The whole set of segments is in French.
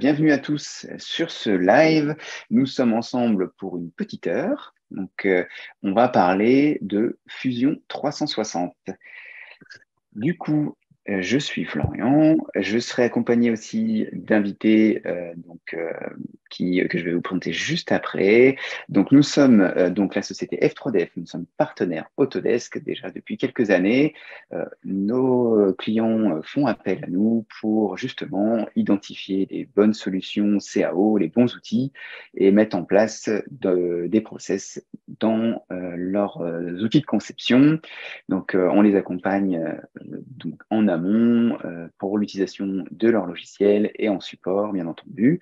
bienvenue à tous sur ce live. Nous sommes ensemble pour une petite heure. On va parler de Fusion 360. Du coup, je suis Florian. Je serai accompagné aussi d'invités que je vais vous présenter juste après. Donc, nous sommes donc la société F3DF. Nous sommes partenaires Autodesk déjà depuis quelques années. Nos clients font appel à nous pour justement identifier les bonnes solutions CAO, les bons outils et mettre en place des process dans leurs outils de conception. On les accompagne donc en amont pour l'utilisation de leur logiciel et en support, bien entendu.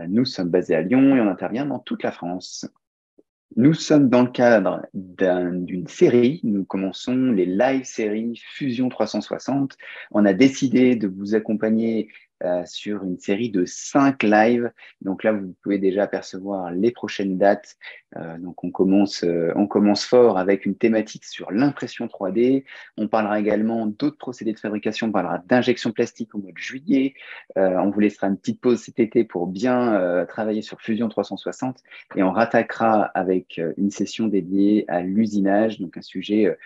Nous sommes basés à Lyon et on intervient dans toute la France. Nous sommes dans le cadre d'une série. Nous commençons les live séries Fusion 360. On a décidé de vous accompagner sur une série de 5 lives. Donc là, vous pouvez déjà apercevoir les prochaines dates. On commence fort avec une thématique sur l'impression 3D. On parlera également d'autres procédés de fabrication. On parlera d'injection plastique au mois de juillet. On vous laissera une petite pause cet été pour bien travailler sur Fusion 360. Et on rattaquera avec une session dédiée à l'usinage, donc un sujet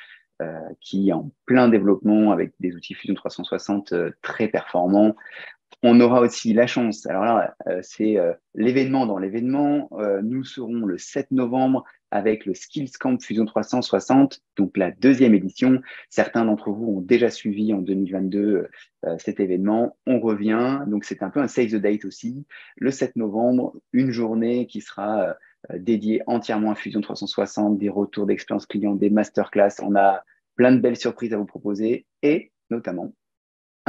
qui est en plein développement avec des outils Fusion 360 très performants. On aura aussi la chance, alors là, c'est l'événement dans l'événement. Nous serons le 7 novembre avec le Skills Camp Fusion 360, donc la deuxième édition. Certains d'entre vous ont déjà suivi en 2022 cet événement. On revient, donc c'est un peu un save the date aussi. Le 7 novembre, une journée qui sera dédiée entièrement à Fusion 360, des retours d'expérience client, des masterclass. On a plein de belles surprises à vous proposer et notamment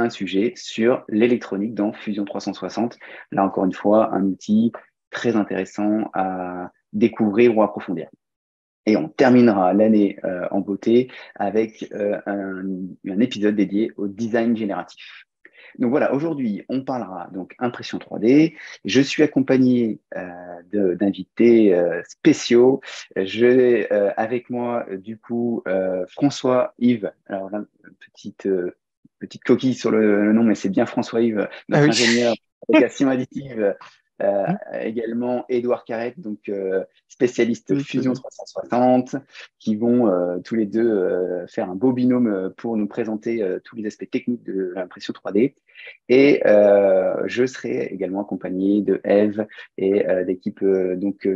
un sujet sur l'électronique dans Fusion 360. Là, encore une fois, un outil très intéressant à découvrir ou approfondir. Et on terminera l'année en beauté avec un épisode dédié au design génératif. Donc voilà, aujourd'hui, on parlera donc impression 3D. Je suis accompagné d'invités spéciaux. J'ai avec moi, du coup, François-Yves. Alors là, petite coquille sur le nom, mais c'est bien François-Yves, Ah notre oui. ingénieur en fabrication additive. Également Édouard Carrette, donc spécialiste Oui, Fusion 360, qui vont tous les deux faire un beau binôme pour nous présenter tous les aspects techniques de l'impression 3D. Et je serai également accompagné de Eve et d'équipe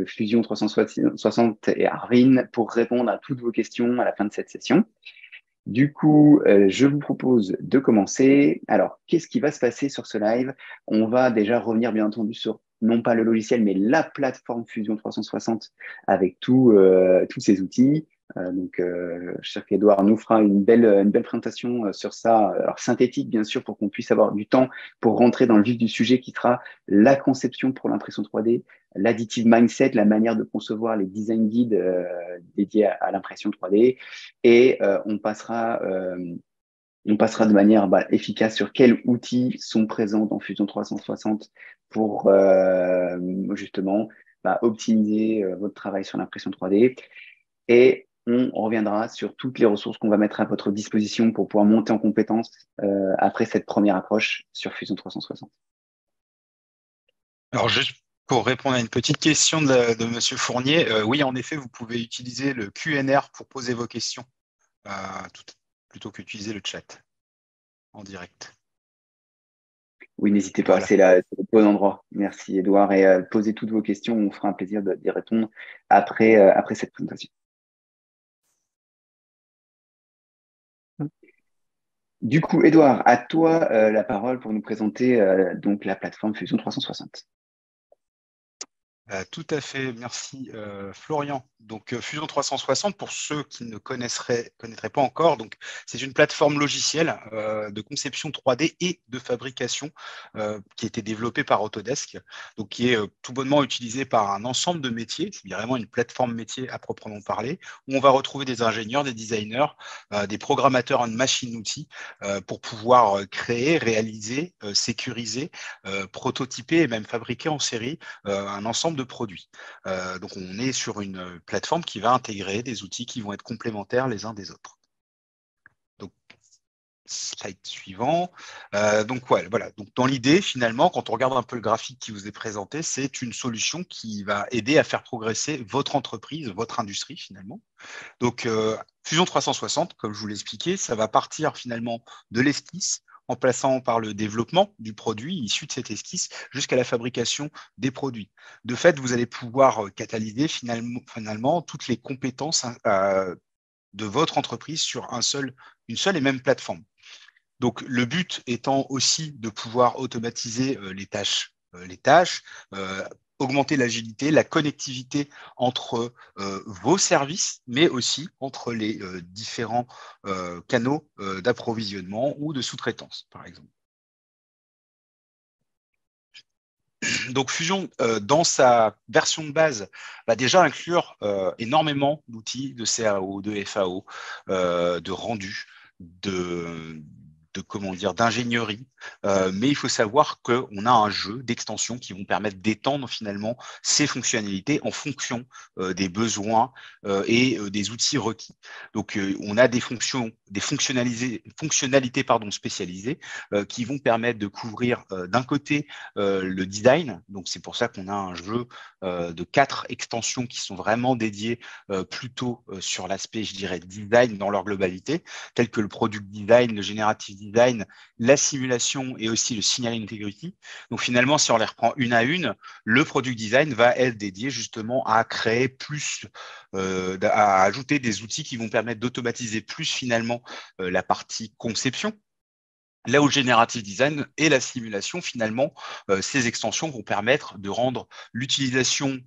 Fusion 360 et Arvin pour répondre à toutes vos questions à la fin de cette session. Du coup, je vous propose de commencer. Alors, qu'est-ce qui va se passer sur ce live? On va déjà revenir, bien entendu, sur non pas le logiciel, mais la plateforme Fusion 360 avec tous ces outils. Je sais qu'Edouard nous fera une belle présentation sur ça, alors synthétique, bien sûr, pour qu'on puisse avoir du temps pour rentrer dans le vif du sujet qui sera la conception pour l'impression 3D, l'additive mindset, la manière de concevoir les design guides dédiés à l'impression 3D. Et on passera de manière efficace sur quels outils sont présents dans Fusion 360 pour justement optimiser votre travail sur l'impression 3D. Et on reviendra sur toutes les ressources qu'on va mettre à votre disposition pour pouvoir monter en compétence après cette première approche sur Fusion 360. Alors, juste pour répondre à une petite question de Monsieur Fournier, oui, en effet, vous pouvez utiliser le Q&R pour poser vos questions euh, tout- plutôt qu'utiliser le chat en direct. Oui, n'hésitez pas, Voilà. c'est le bon endroit. Merci Edouard. Et posez toutes vos questions, on fera un plaisir d'y répondre après cette présentation. Du coup, Edouard, à toi la parole pour nous présenter donc la plateforme Fusion 360. Tout à fait, merci Florian. Donc Fusion 360, pour ceux qui ne connaîtraient pas encore, donc c'est une plateforme logicielle de conception 3D et de fabrication qui a été développée par Autodesk, donc qui est tout bonnement utilisée par un ensemble de métiers. C'est vraiment une plateforme métier à proprement parler, où on va retrouver des ingénieurs, des designers, des programmateurs en machine-outils pour pouvoir créer, réaliser, sécuriser, prototyper et même fabriquer en série un ensemble de produits. Donc, on est sur une plateforme qui va intégrer des outils qui vont être complémentaires les uns des autres. Donc, Slide suivant. Donc, ouais, voilà. Donc, dans l'idée, finalement, quand on regarde un peu le graphique qui vous est présenté, c'est une solution qui va aider à faire progresser votre entreprise, votre industrie, finalement. Donc, Fusion 360, comme je vous l'ai expliqué, ça va partir finalement de l'esquisse en passant par le développement du produit issu de cette esquisse jusqu'à la fabrication des produits. De fait, vous allez pouvoir catalyser finalement toutes les compétences de votre entreprise sur une seule et même plateforme. Donc, le but étant aussi de pouvoir automatiser les tâches, augmenter l'agilité, la connectivité entre vos services, mais aussi entre les différents canaux d'approvisionnement ou de sous-traitance, par exemple. Donc, Fusion, dans sa version de base, va déjà inclure énormément d'outils de CAO, de FAO, de rendu, comment dire, d'ingénierie. Mais il faut savoir qu'on a un jeu d'extensions qui vont permettre d'étendre finalement ces fonctionnalités en fonction des besoins et des outils requis. Donc, on a des fonctionnalités spécialisées qui vont permettre de couvrir d'un côté le design. Donc, c'est pour ça qu'on a un jeu de 4 extensions qui sont vraiment dédiées plutôt sur l'aspect, je dirais, design dans leur globalité, tels que le product design, le generative design, la simulation et aussi le signal integrity. Donc, finalement, si on les reprend une à une, le product design va être dédié justement à créer plus, à ajouter des outils qui vont permettre d'automatiser plus finalement la partie conception. Là où le generative design et la simulation, finalement, ces extensions vont permettre de rendre l'utilisation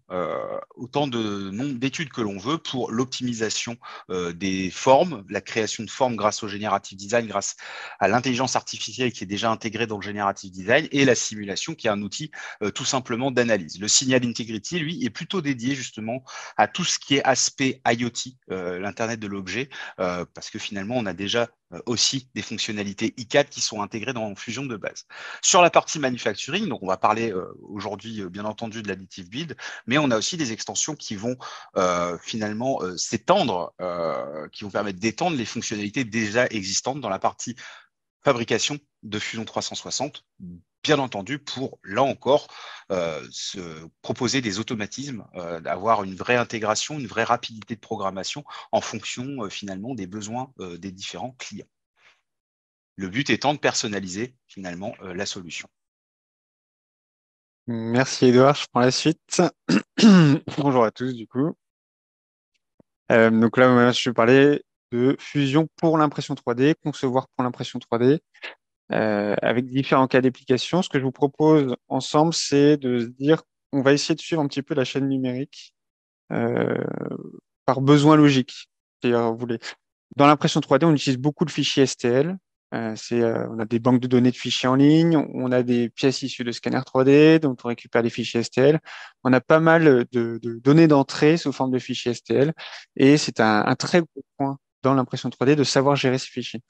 autant de nombre d'études que l'on veut pour l'optimisation des formes, la création de formes grâce au generative design, grâce à l'intelligence artificielle qui est déjà intégrée dans le generative design, et la simulation qui est un outil tout simplement d'analyse. Le signal integrity, lui, est plutôt dédié justement à tout ce qui est aspect IoT, l'Internet de l'objet, parce que finalement, on a déjà aussi des fonctionnalités ICAD qui sont intégrées dans Fusion de base. Sur la partie manufacturing, donc on va parler aujourd'hui bien entendu de l'additive build, mais on a aussi des extensions qui vont finalement s'étendre, qui vont permettre d'étendre les fonctionnalités déjà existantes dans la partie fabrication de Fusion 360, bien entendu pour, là encore, se proposer des automatismes, avoir une vraie intégration, une vraie rapidité de programmation en fonction finalement des besoins des différents clients. Le but étant de personnaliser finalement la solution. Merci Edouard, je prends la suite. Bonjour à tous du coup. Donc là, moi, je vais parler de fusion pour l'impression 3D, concevoir pour l'impression 3D, avec différents cas d'application. Ce que je vous propose ensemble, c'est de se dire, on va essayer de suivre un petit peu la chaîne numérique euh, par besoin logique. C'est-à-dire, dans l'impression 3D, on utilise beaucoup de fichiers STL. On a des banques de données de fichiers en ligne, on a des pièces issues de scanners 3D, donc on récupère des fichiers STL. On a pas mal de données d'entrée sous forme de fichiers STL, et c'est un très gros point dans l'impression 3D de savoir gérer ces fichiers.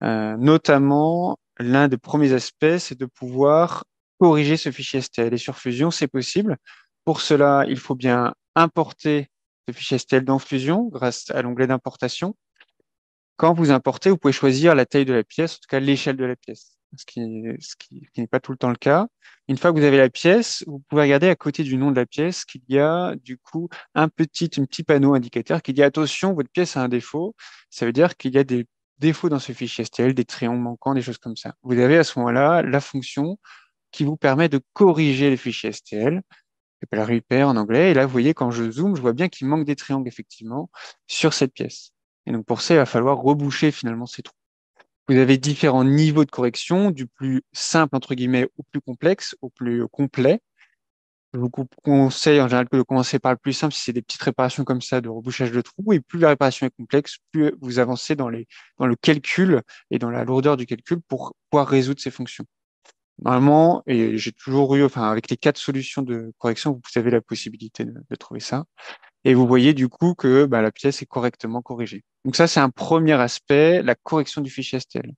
Notamment, l'un des premiers aspects, c'est de pouvoir corriger ce fichier STL. Et sur Fusion, c'est possible. Pour cela, il faut bien importer ce fichier STL dans Fusion grâce à l'onglet d'importation. Quand vous importez, vous pouvez choisir la taille de la pièce, en tout cas l'échelle de la pièce, ce qui n'est pas tout le temps le cas. Une fois que vous avez la pièce, vous pouvez regarder à côté du nom de la pièce qu'il y a du coup un petit panneau indicateur qui dit attention, votre pièce a un défaut. Ça veut dire qu'il y a des défauts dans ce fichier STL, des triangles manquants, des choses comme ça. Vous avez à ce moment-là la fonction qui vous permet de corriger les fichiers STL, qui s'appelle repair en anglais. Et là, vous voyez, quand je zoome, je vois bien qu'il manque des triangles effectivement sur cette pièce. Et donc pour ça, il va falloir reboucher finalement ces trous. Vous avez différents niveaux de correction, du plus simple entre guillemets au plus complexe, au plus complet. Je vous conseille en général de commencer par le plus simple si c'est des petites réparations comme ça de rebouchage de trous. Et plus la réparation est complexe, plus vous avancez dans le calcul et dans la lourdeur du calcul pour pouvoir résoudre ces fonctions. Normalement, et j'ai toujours eu, enfin, avec les 4 solutions de correction, vous avez la possibilité de trouver ça. Et vous voyez du coup que bah, la pièce est correctement corrigée. Donc ça, c'est un premier aspect, la correction du fichier STL.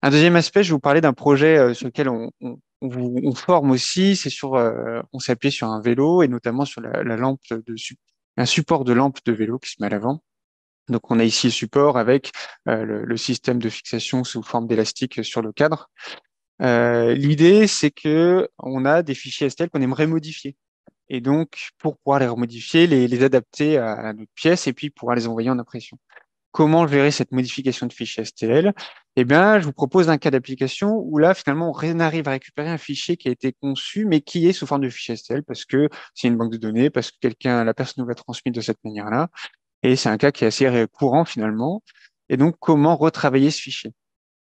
Un deuxième aspect, je vais vous parler d'un projet sur lequel on forme aussi. On s'est appuyé sur un vélo et notamment sur la lampe un support de lampe de vélo qui se met à l'avant. Donc, on a ici le support avec le système de fixation sous forme d'élastique sur le cadre. L'idée, c'est que on a des fichiers STL qu'on aimerait modifier. Et donc, pour pouvoir les remodifier, les adapter à notre pièce et puis pouvoir les envoyer en impression. Comment gérer cette modification de fichier STL? Eh bien, je vous propose un cas d'application où là, finalement, on arrive à récupérer un fichier qui a été conçu, mais qui est sous forme de fichier STL parce que c'est une banque de données, parce que la personne nous l'a transmis de cette manière-là. Et c'est un cas qui est assez courant finalement. Et donc, comment retravailler ce fichier?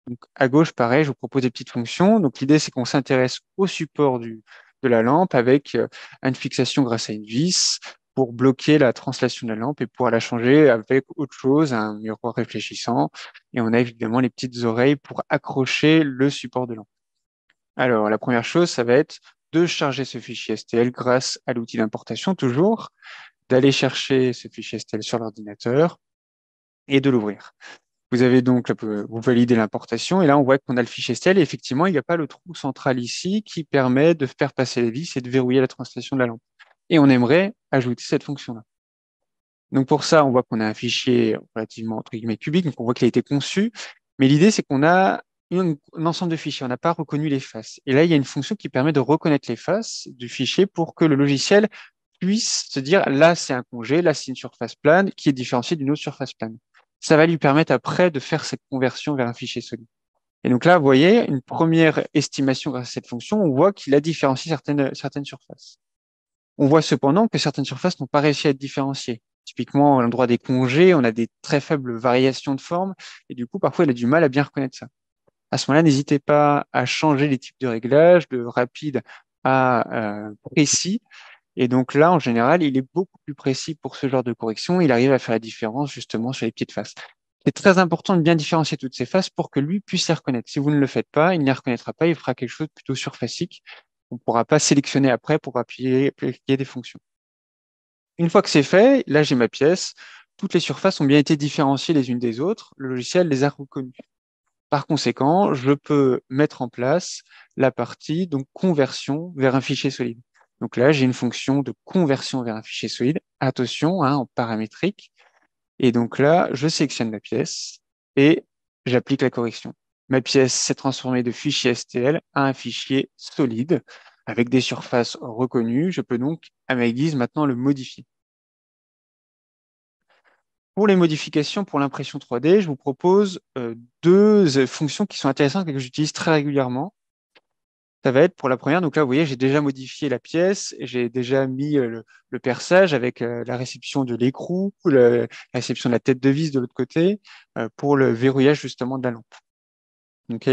Donc, à gauche, pareil, je vous propose des petites fonctions. Donc, l'idée, c'est qu'on s'intéresse au support de la lampe avec une fixation grâce à une vis pour bloquer la translation de la lampe et pouvoir la changer avec autre chose, un miroir réfléchissant. Et on a évidemment les petites oreilles pour accrocher le support de lampe. Alors, la première chose, ça va être de charger ce fichier STL grâce à l'outil d'importation, toujours, d'aller chercher ce fichier STL sur l'ordinateur et de l'ouvrir. Vous avez donc, vous validez l'importation et là, on voit qu'on a le fichier STL et effectivement, il n'y a pas le trou central ici qui permet de faire passer les vis et de verrouiller la translation de la lampe. Et on aimerait ajouter cette fonction-là. Donc pour ça, on voit qu'on a un fichier relativement, entre guillemets, cubique, donc on voit qu'il a été conçu, mais l'idée, c'est qu'on a un ensemble de fichiers, on n'a pas reconnu les faces. Et là, il y a une fonction qui permet de reconnaître les faces du fichier pour que le logiciel puisse se dire, là, c'est un congé, là, c'est une surface plane qui est différenciée d'une autre surface plane. Ça va lui permettre après de faire cette conversion vers un fichier solide. Et donc là, vous voyez, une première estimation grâce à cette fonction, on voit qu'il a différencié certaines surfaces. On voit cependant que certaines surfaces n'ont pas réussi à être différenciées. Typiquement, à l'endroit des congés, on a des très faibles variations de forme, et du coup, parfois, il a du mal à bien reconnaître ça. À ce moment-là, n'hésitez pas à changer les types de réglages, de rapide à précis. Et donc là, en général, il est beaucoup plus précis pour ce genre de correction. Il arrive à faire la différence justement sur les petites faces. C'est très important de bien différencier toutes ces faces pour que lui puisse les reconnaître. Si vous ne le faites pas, il ne les reconnaîtra pas, il fera quelque chose de plutôt surfacique. On ne pourra pas sélectionner après pour appuyer des fonctions. Une fois que c'est fait, là j'ai ma pièce. Toutes les surfaces ont bien été différenciées les unes des autres. Le logiciel les a reconnues. Par conséquent, je peux mettre en place la partie donc conversion vers un fichier solide. Donc là, j'ai une fonction de conversion vers un fichier solide. Attention, en paramétrique. Et donc là, je sélectionne ma pièce et j'applique la correction. Ma pièce s'est transformée de fichier STL à un fichier solide avec des surfaces reconnues. Je peux donc, à ma guise, maintenant le modifier. Pour les modifications pour l'impression 3D, je vous propose deux fonctions qui sont intéressantes et que j'utilise très régulièrement. Ça va être pour la première, donc là, vous voyez, j'ai déjà modifié la pièce, j'ai déjà mis le perçage avec la réception de l'écrou, la réception de la tête de vis de l'autre côté, pour le verrouillage justement de la lampe. Ok.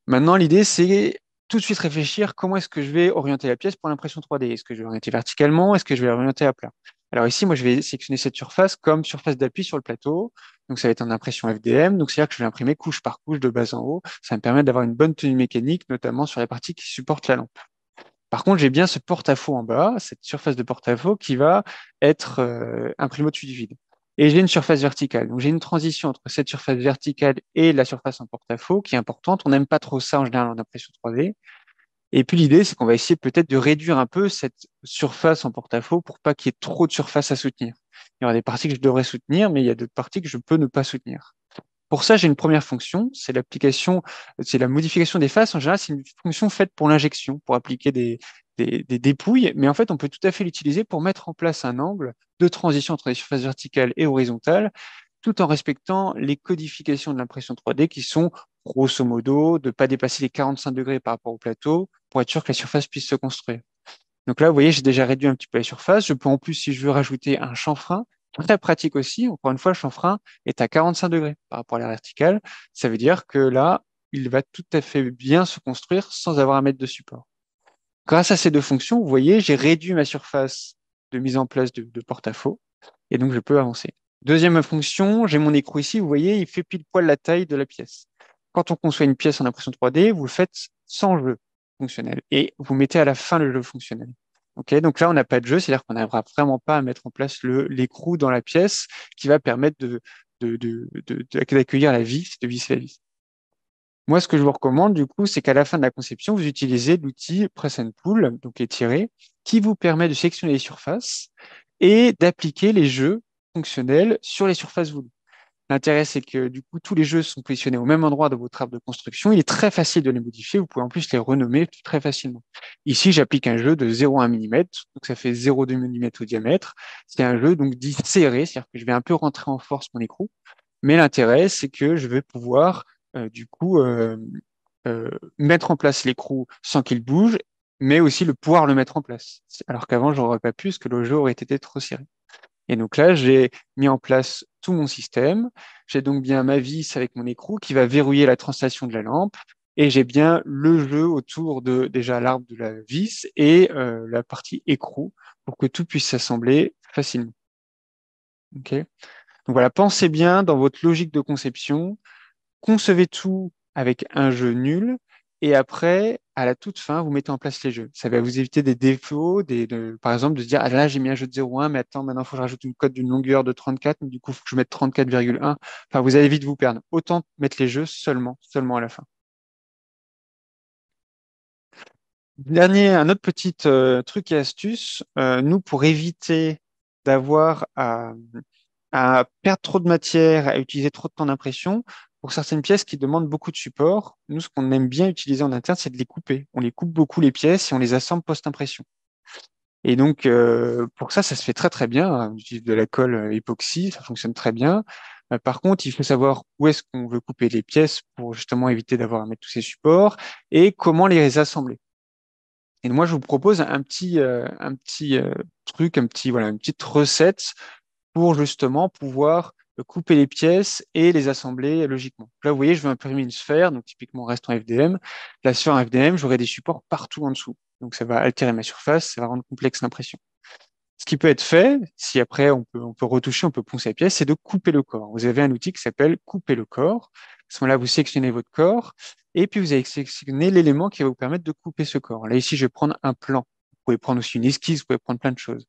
Maintenant, l'idée, c'est tout de suite réfléchir comment est-ce que je vais orienter la pièce pour l'impression 3D. Est-ce que je vais l'orienter verticalement? Est-ce que je vais l'orienter à plat? Alors ici, moi, je vais sélectionner cette surface comme surface d'appui sur le plateau. Donc, ça va être en impression FDM. Donc, c'est-à-dire que je vais imprimer couche par couche de bas en haut. Ça va me permettre d'avoir une bonne tenue mécanique, notamment sur les parties qui supportent la lampe. Par contre, j'ai bien ce porte-à-faux en bas, cette surface de porte-à-faux qui va être imprimée au-dessus du vide. Et j'ai une surface verticale. Donc, j'ai une transition entre cette surface verticale et la surface en porte-à-faux qui est importante. On n'aime pas trop ça en général en impression 3D. Et puis, l'idée, c'est qu'on va essayer peut-être de réduire un peu cette surface en porte-à-faux pour pas qu'il y ait trop de surface à soutenir. Il y aura des parties que je devrais soutenir, mais il y a d'autres parties que je peux ne pas soutenir. Pour ça, j'ai une première fonction, c'est la modification des faces. En général, c'est une fonction faite pour l'injection, pour appliquer des dépouilles. Mais en fait, on peut tout à fait l'utiliser pour mettre en place un angle de transition entre les surfaces verticales et horizontales, tout en respectant les codifications de l'impression 3D qui sont, grosso modo, de ne pas dépasser les 45 degrés par rapport au plateau pour être sûr que la surface puisse se construire. Donc là, vous voyez, j'ai déjà réduit un petit peu la surface. Je peux en plus, si je veux, rajouter un chanfrein. Très pratique aussi. Encore une fois, le chanfrein est à 45 degrés par rapport à la verticale. Ça veut dire que là, il va tout à fait bien se construire sans avoir à mettre de support. Grâce à ces deux fonctions, vous voyez, j'ai réduit ma surface de mise en place de porte-à-faux et donc je peux avancer. Deuxième fonction, j'ai mon écrou ici. Vous voyez, il fait pile poil la taille de la pièce. Quand on conçoit une pièce en impression 3D, vous le faites sans jeu fonctionnel et vous mettez à la fin le jeu fonctionnel. Okay, donc là, on n'a pas de jeu, c'est-à-dire qu'on n'arrivera vraiment pas à mettre en place l'écrou dans la pièce qui va permettre d'accueillir la vis, de visser la vis. Moi, ce que je vous recommande, du coup, c'est qu'à la fin de la conception, vous utilisez l'outil Press and Pull, donc étiré, qui vous permet de sélectionner les surfaces et d'appliquer les jeux fonctionnels sur les surfaces voulues. L'intérêt, c'est que du coup, tous les jeux sont positionnés au même endroit dans votre arbre de construction. Il est très facile de les modifier. Vous pouvez en plus les renommer très facilement. Ici, j'applique un jeu de 0,1 mm, donc ça fait 0,2 mm au diamètre. C'est un jeu donc dit serré, c'est-à-dire que je vais un peu rentrer en force mon écrou. Mais l'intérêt, c'est que je vais pouvoir du coup mettre en place l'écrou sans qu'il bouge, mais aussi pouvoir le mettre en place. Alors qu'avant, j'aurais pas pu, parce que le jeu aurait été trop serré. Et donc là, j'ai mis en place tout mon système. J'ai donc bien ma vis avec mon écrou qui va verrouiller la translation de la lampe. Et j'ai bien le jeu autour de déjà l'arbre de la vis et la partie écrou pour que tout puisse s'assembler facilement. Ok. Donc voilà, pensez bien dans votre logique de conception, concevez tout avec un jeu nul, et après, à la toute fin, vous mettez en place les jeux. Ça va vous éviter des défauts, par exemple, de se dire, ah là, j'ai mis un jeu de 0,1, mais attends, maintenant, il faut que je rajoute une cote d'une longueur de 34, mais du coup, il faut que je mette 34,1. Enfin, vous allez vite vous perdre. Autant mettre les jeux seulement à la fin. Un autre petit truc et astuce, nous, pour éviter d'avoir à perdre trop de matière, à utiliser trop de temps d'impression. Pour certaines pièces qui demandent beaucoup de support, nous, ce qu'on aime bien utiliser en interne, c'est de les couper. On les coupe beaucoup les pièces et on les assemble post-impression. Et donc, pour ça, ça se fait très très bien. On utilise de la colle époxy, ça fonctionne très bien. Par contre, il faut savoir où est-ce qu'on veut couper les pièces pour justement éviter d'avoir à mettre tous ces supports et comment les assembler. Et moi, je vous propose un petit truc, voilà, une petite recette pour justement pouvoir couper les pièces et les assembler logiquement. Là, vous voyez, je vais imprimer une sphère, donc typiquement reste en FDM. La sphère en FDM, j'aurai des supports partout en dessous. Donc ça va altérer ma surface, ça va rendre complexe l'impression. Ce qui peut être fait, si après on peut retoucher, on peut poncer la pièce, c'est de couper le corps. Vous avez un outil qui s'appelle couper le corps. À ce moment-là, vous sélectionnez votre corps et puis vous allez sélectionner l'élément qui va vous permettre de couper ce corps. Là, ici, je vais prendre un plan. Vous pouvez prendre aussi une esquisse, vous pouvez prendre plein de choses.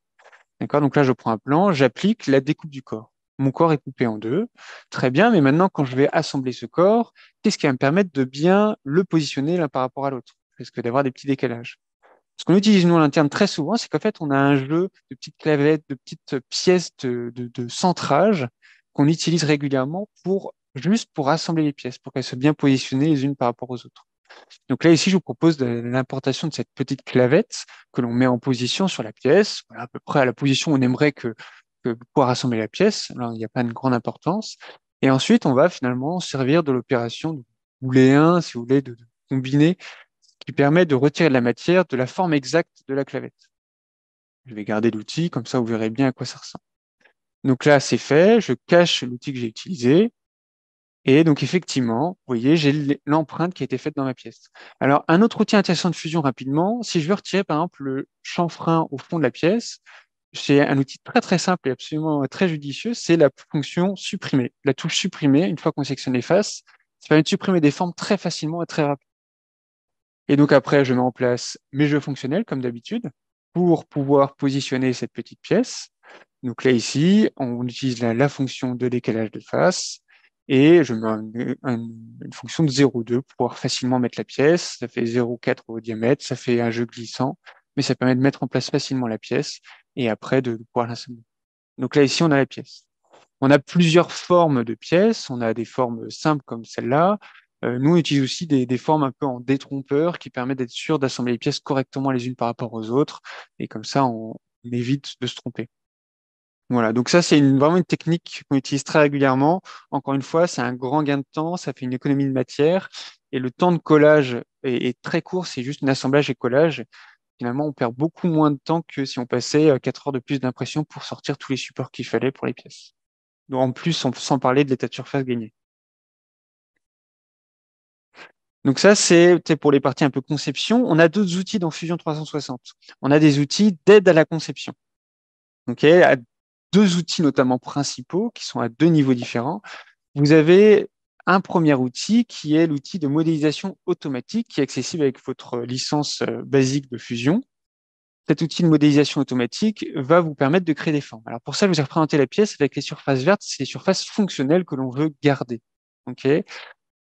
D'accord? Donc là, je prends un plan, j'applique la découpe du corps. Mon corps est coupé en deux. Très bien, mais maintenant, quand je vais assembler ce corps, qu'est-ce qui va me permettre de bien le positionner l'un par rapport à l'autre? Parce que d'avoir des petits décalages. Ce qu'on utilise nous à l'interne très souvent, c'est qu'en fait, on a un jeu de petites clavettes, de petites pièces de centrage qu'on utilise régulièrement juste pour assembler les pièces, pour qu'elles soient bien positionnées les unes par rapport aux autres. Donc là, ici, je vous propose l'importation de cette petite clavette que l'on met en position sur la pièce, voilà, à peu près à la position où on aimerait que pouvoir assembler la pièce. Là, il n'y a pas une grande importance. Et ensuite, on va finalement servir de l'opération de booléen, si vous voulez, de combiner, qui permet de retirer de la matière de la forme exacte de la clavette. Je vais garder l'outil, comme ça, vous verrez bien à quoi ça ressemble. Donc là, c'est fait. Je cache l'outil que j'ai utilisé. Et donc, effectivement, vous voyez, j'ai l'empreinte qui a été faite dans ma pièce. Alors, un autre outil intéressant de fusion rapidement, si je veux retirer, par exemple, le chanfrein au fond de la pièce, c'est un outil très, très simple et absolument très judicieux, c'est la fonction supprimer. La touche supprimer, une fois qu'on sélectionne les faces, ça permet de supprimer des formes très facilement et très rapidement. Et donc, après, je mets en place mes jeux fonctionnels, comme d'habitude, pour pouvoir positionner cette petite pièce. Donc là, ici, on utilise la fonction de décalage de face et je mets une fonction de 0,2 pour pouvoir facilement mettre la pièce. Ça fait 0,4 au diamètre, ça fait un jeu glissant, mais ça permet de mettre en place facilement la pièce et après de pouvoir l'assembler. Donc là, ici, on a la pièce. On a plusieurs formes de pièces. On a des formes simples comme celle-là. Nous, on utilise aussi des formes un peu en détrompeur qui permettent d'être sûr d'assembler les pièces correctement les unes par rapport aux autres. Et comme ça, on évite de se tromper. Voilà, donc ça, c'est vraiment une technique qu'on utilise très régulièrement. Encore une fois, c'est un grand gain de temps, ça fait une économie de matière et le temps de collage est très court, c'est juste un assemblage et collage. Finalement, on perd beaucoup moins de temps que si on passait 4 heures de plus d'impression pour sortir tous les supports qu'il fallait pour les pièces. Donc, en plus, sans parler de l'état de surface gagné. Donc ça, c'est pour les parties un peu conception. On a d'autres outils dans Fusion 360. On a des outils d'aide à la conception. Ok, deux outils notamment principaux qui sont à deux niveaux différents. Vous avez un premier outil qui est l'outil de modélisation automatique qui est accessible avec votre licence basique de Fusion. Cet outil de modélisation automatique va vous permettre de créer des formes. Alors pour ça, je vous ai représenté la pièce avec les surfaces vertes, c'est les surfaces fonctionnelles que l'on veut garder. Ok.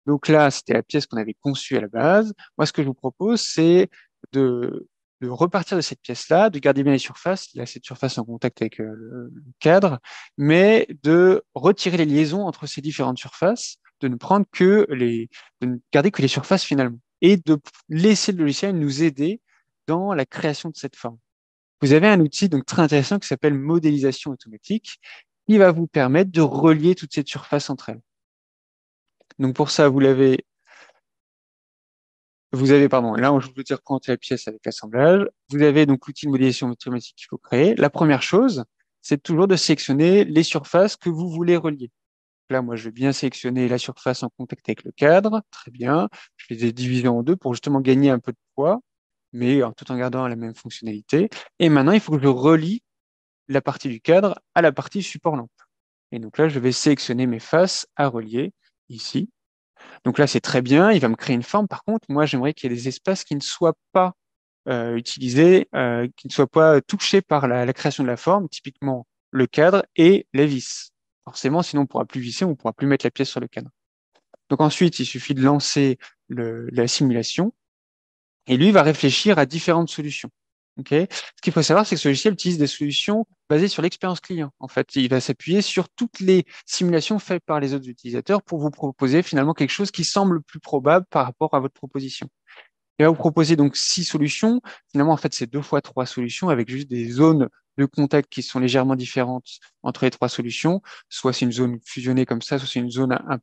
Donc là, c'était la pièce qu'on avait conçue à la base. Moi, ce que je vous propose, c'est de de repartir de cette pièce-là, de garder bien les surfaces, là, cette surface en contact avec le cadre, mais de retirer les liaisons entre ces différentes surfaces, de ne prendre de ne garder que les surfaces finalement, et de laisser le logiciel nous aider dans la création de cette forme. Vous avez un outil donc très intéressant qui s'appelle modélisation automatique, qui va vous permettre de relier toutes ces surfaces entre elles. Donc pour ça, pardon, là, je vous ai représenté la pièce avec l'assemblage. Vous avez donc l'outil de modélisation automatique qu'il faut créer. La première chose, c'est toujours de sélectionner les surfaces que vous voulez relier. Là, moi, je vais bien sélectionner la surface en contact avec le cadre. Très bien. Je les ai divisées en deux pour justement gagner un peu de poids, mais tout en gardant la même fonctionnalité. Et maintenant, il faut que je relie la partie du cadre à la partie support lampe. Et donc là, je vais sélectionner mes faces à relier ici. Donc là, c'est très bien, il va me créer une forme. Par contre, moi, j'aimerais qu'il y ait des espaces qui ne soient pas utilisés, qui ne soient pas touchés par la création de la forme, typiquement le cadre et les vis. Forcément, sinon on ne pourra plus visser, on ne pourra plus mettre la pièce sur le cadre. Donc ensuite, il suffit de lancer la simulation et lui va réfléchir à différentes solutions. Okay. Ce qu'il faut savoir, c'est que ce logiciel utilise des solutions basées sur l'expérience client. En fait, il va s'appuyer sur toutes les simulations faites par les autres utilisateurs pour vous proposer finalement quelque chose qui semble plus probable par rapport à votre proposition. Il va vous proposer donc 6 solutions. Finalement, en fait, c'est 2 fois 3 solutions avec juste des zones de contact qui sont légèrement différentes entre les 3 solutions. Soit c'est une zone fusionnée comme ça, soit c'est une zone un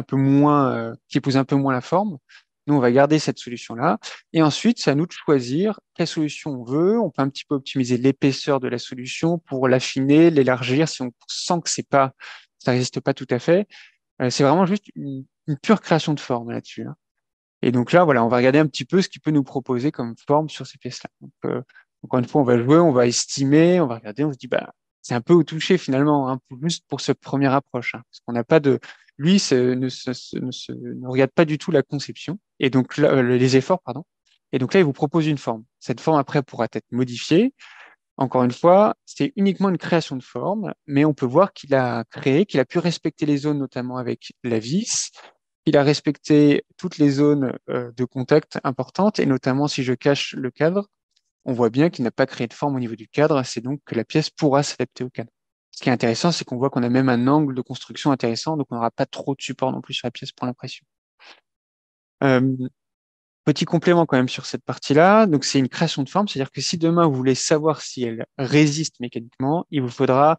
peu moins, qui épouse un peu moins la forme. Nous, on va garder cette solution-là. Et ensuite, c'est à nous de choisir quelle solution on veut. On peut un petit peu optimiser l'épaisseur de la solution pour l'affiner, l'élargir si on sent que ça résiste pas tout à fait. C'est vraiment juste une pure création de forme là-dessus, hein. Et donc là, voilà, on va regarder un petit peu ce qu'il peut nous proposer comme forme sur ces pièces-là. Donc, encore une fois, on va jouer, on va estimer, on va regarder, on se dit, bah, c'est un peu au toucher finalement, hein, juste pour cette première approche, hein, parce qu'on n'a pas de, lui, ne regarde pas du tout la conception et donc là, les efforts, pardon. Et donc là, il vous propose une forme. Cette forme après pourra être modifiée. Encore une fois, c'est uniquement une création de forme, mais on peut voir qu'il a créé, qu'il a pu respecter les zones, notamment avec la vis, qu'il a respecté toutes les zones de contact importantes, et notamment si je cache le cadre, on voit bien qu'il n'a pas créé de forme au niveau du cadre, c'est donc que la pièce pourra s'adapter au cadre. Ce qui est intéressant, c'est qu'on voit qu'on a même un angle de construction intéressant, donc on n'aura pas trop de support non plus sur la pièce pour l'impression. Petit complément quand même sur cette partie-là. Donc, c'est une création de forme. C'est-à-dire que si demain vous voulez savoir si elle résiste mécaniquement, il vous faudra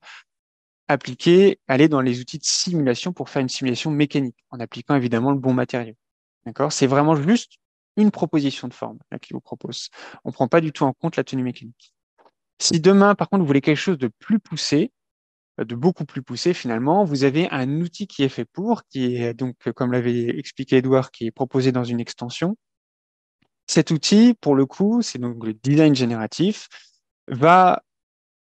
aller dans les outils de simulation pour faire une simulation mécanique en appliquant évidemment le bon matériau. D'accord? C'est vraiment juste une proposition de forme là qu'il vous propose. On ne prend pas du tout en compte la tenue mécanique. Si demain, par contre, vous voulez quelque chose de plus poussé, de beaucoup plus poussé finalement, vous avez un outil qui est fait pour, qui est donc, comme l'avait expliqué Edouard, qui est proposé dans une extension. Cet outil, pour le coup, c'est donc le design génératif,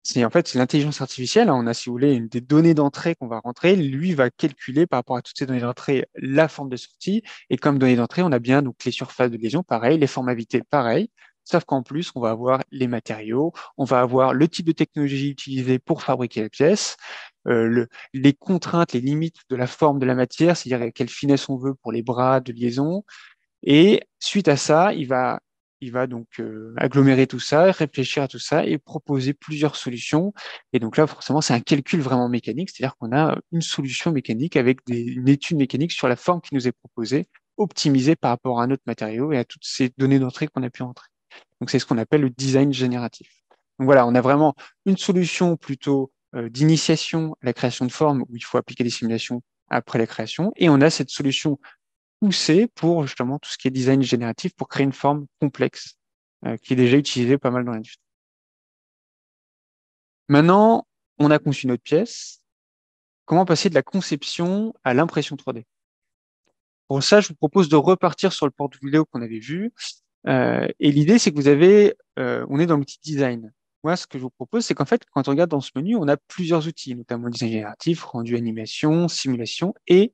c'est l'intelligence artificielle, hein. On a, si vous voulez, des données d'entrée qu'on va rentrer. Lui va calculer par rapport à toutes ces données d'entrée la forme de sortie. Et comme données d'entrée, on a bien donc les surfaces de lésion, pareil, les formalités, pareil. Sauf qu'en plus, on va avoir les matériaux, on va avoir le type de technologie utilisée pour fabriquer la pièce, les contraintes, les limites de la forme de la matière, c'est-à-dire quelle finesse on veut pour les bras de liaison. Et suite à ça, il va donc agglomérer tout ça, réfléchir à tout ça et proposer plusieurs solutions. Et donc là, forcément, c'est un calcul vraiment mécanique, c'est-à-dire qu'on a une solution mécanique avec une étude mécanique sur la forme qui nous est proposée, optimisée par rapport à un autre matériau et à toutes ces données d'entrée qu'on a pu entrer. Donc c'est ce qu'on appelle le design génératif. Donc voilà, on a vraiment une solution plutôt d'initiation à la création de formes où il faut appliquer des simulations après la création, et on a cette solution poussé pour justement tout ce qui est design génératif pour créer une forme complexe qui est déjà utilisée pas mal dans l'industrie. Maintenant, on a conçu notre pièce. Comment passer de la conception à l'impression 3D? Pour ça, je vous propose de repartir sur le porte vidéo qu'on avait vu. Et l'idée, c'est que on est dans l'outil design. Moi, ce que je vous propose, c'est qu'en fait, quand on regarde dans ce menu, on a plusieurs outils, notamment design génératif, rendu animation, simulation et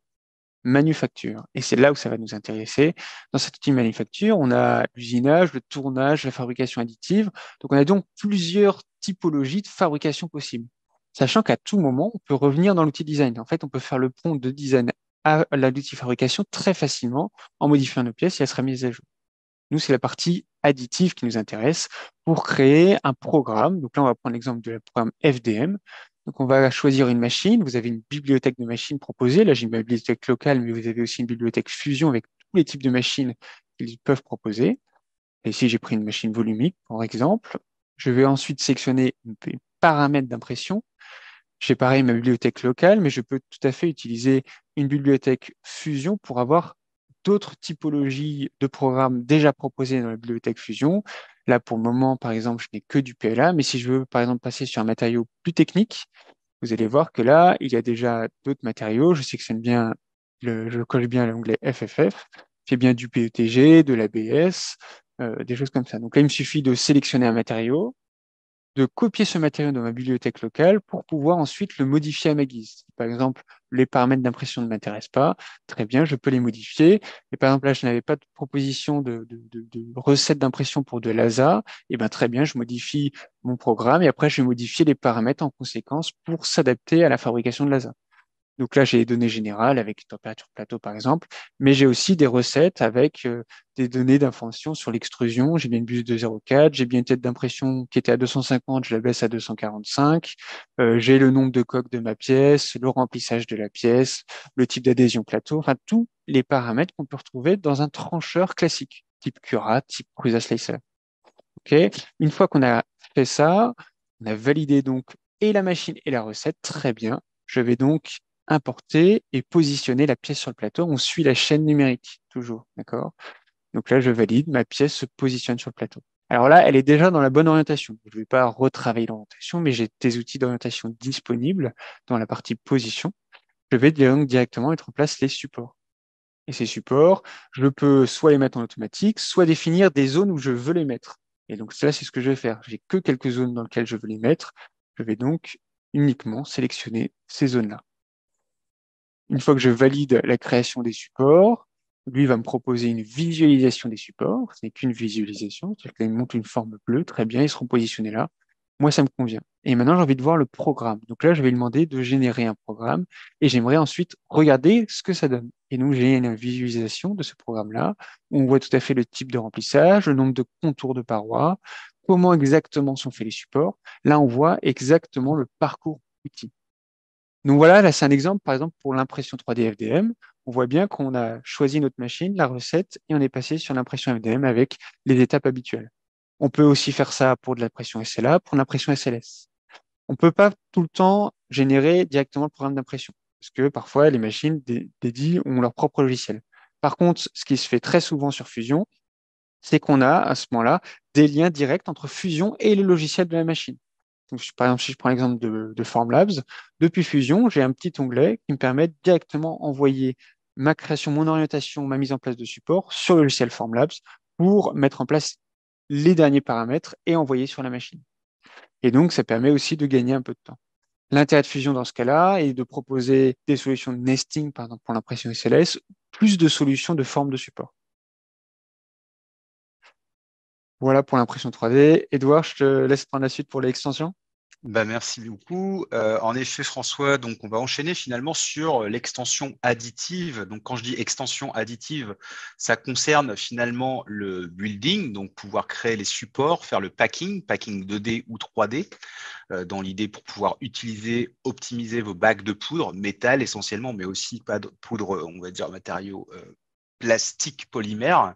manufacture. Et c'est là où ça va nous intéresser. Dans cet outil manufacture, on a l'usinage, le tournage, la fabrication additive. Donc, on a donc plusieurs typologies de fabrication possibles. Sachant qu'à tout moment, on peut revenir dans l'outil design. En fait, on peut faire le pont de design à l'outil fabrication très facilement en modifiant nos pièces et elle sera mise à jour. Nous, c'est la partie additive qui nous intéresse pour créer un programme. Donc là, on va prendre l'exemple du programme FDM. Donc, on va choisir une machine. Vous avez une bibliothèque de machines proposée. Là, j'ai une bibliothèque locale, mais vous avez aussi une bibliothèque Fusion avec tous les types de machines qu'ils peuvent proposer. Et ici, j'ai pris une machine volumique, par exemple. Je vais ensuite sélectionner les paramètres d'impression. J'ai pareil ma bibliothèque locale, mais je peux tout à fait utiliser une bibliothèque Fusion pour avoir d'autres typologies de programmes déjà proposés dans la bibliothèque Fusion. Là, pour le moment, par exemple, je n'ai que du PLA, mais si je veux, par exemple, passer sur un matériau plus technique, vous allez voir que là, il y a déjà d'autres matériaux. Je sélectionne bien, je colle bien l'onglet FFF, j'ai bien du PETG, de l'ABS, des choses comme ça. Donc là, il me suffit de sélectionner un matériau, de copier ce matériau dans ma bibliothèque locale pour pouvoir ensuite le modifier à ma guise. Si, par exemple, les paramètres d'impression ne m'intéressent pas, très bien, je peux les modifier. Et par exemple, là, je n'avais pas de proposition de recette d'impression pour de l'ASA, et ben très bien, je modifie mon programme et après, je vais modifier les paramètres en conséquence pour s'adapter à la fabrication de l'ASA. Donc là, j'ai les données générales avec température plateau, par exemple, mais j'ai aussi des recettes avec des données d'information sur l'extrusion. J'ai bien une buse de 0,4, j'ai bien une tête d'impression qui était à 250, je la baisse à 245. J'ai le nombre de coques de ma pièce, le remplissage de la pièce, le type d'adhésion plateau, enfin tous les paramètres qu'on peut retrouver dans un trancheur classique, type Cura, type Prusa Slicer. OK. Une fois qu'on a fait ça, on a validé donc et la machine et la recette, très bien. Je vais donc importer et positionner la pièce sur le plateau. On suit la chaîne numérique, toujours, d'accord? Donc là, je valide, ma pièce se positionne sur le plateau. Alors là, elle est déjà dans la bonne orientation. Je ne vais pas retravailler l'orientation, mais j'ai des outils d'orientation disponibles dans la partie position. Je vais donc directement mettre en place les supports. Et ces supports, je peux soit les mettre en automatique, soit définir des zones où je veux les mettre. Et donc, ça, c'est ce que je vais faire. J'ai que quelques zones dans lesquelles je veux les mettre. Je vais donc uniquement sélectionner ces zones-là. Une fois que je valide la création des supports, lui va me proposer une visualisation des supports. Ce n'est qu'une visualisation, c'est-à-dire qu'il me montre une forme bleue. Très bien, ils seront positionnés là. Moi, ça me convient. Et maintenant, j'ai envie de voir le programme. Donc là, je vais lui demander de générer un programme et j'aimerais ensuite regarder ce que ça donne. Et donc, j'ai une visualisation de ce programme-là où on voit tout à fait le type de remplissage, le nombre de contours de parois, comment exactement sont faits les supports. Là, on voit exactement le parcours outil. Donc voilà, là, c'est un exemple, par exemple, pour l'impression 3D FDM. On voit bien qu'on a choisi notre machine, la recette, et on est passé sur l'impression FDM avec les étapes habituelles. On peut aussi faire ça pour de l'impression SLA, pour l'impression SLS. On ne peut pas tout le temps générer directement le programme d'impression, parce que parfois, les machines dédiées ont leur propre logiciel. Par contre, ce qui se fait très souvent sur Fusion, c'est qu'on a à ce moment-là des liens directs entre Fusion et le logiciel de la machine. Donc, par exemple, si je prends l'exemple de Formlabs, depuis Fusion, j'ai un petit onglet qui me permet de directement envoyer ma création, mon orientation, ma mise en place de support sur le logiciel Formlabs pour mettre en place les derniers paramètres et envoyer sur la machine. Et donc, ça permet aussi de gagner un peu de temps. L'intérêt de Fusion dans ce cas-là est de proposer des solutions de nesting, par exemple pour l'impression SLS, plus de solutions de forme de support. Voilà pour l'impression 3D. Edouard, je te laisse prendre la suite pour l'extension. Bah, merci beaucoup. En effet, François, donc on va enchaîner finalement sur l'extension additive. Donc, quand je dis extension additive, ça concerne finalement le building, donc pouvoir créer les supports, faire le packing 2D ou 3D, dans l'idée pour pouvoir optimiser vos bacs de poudre, métal essentiellement, mais aussi pas de poudre, on va dire matériaux plastique polymère,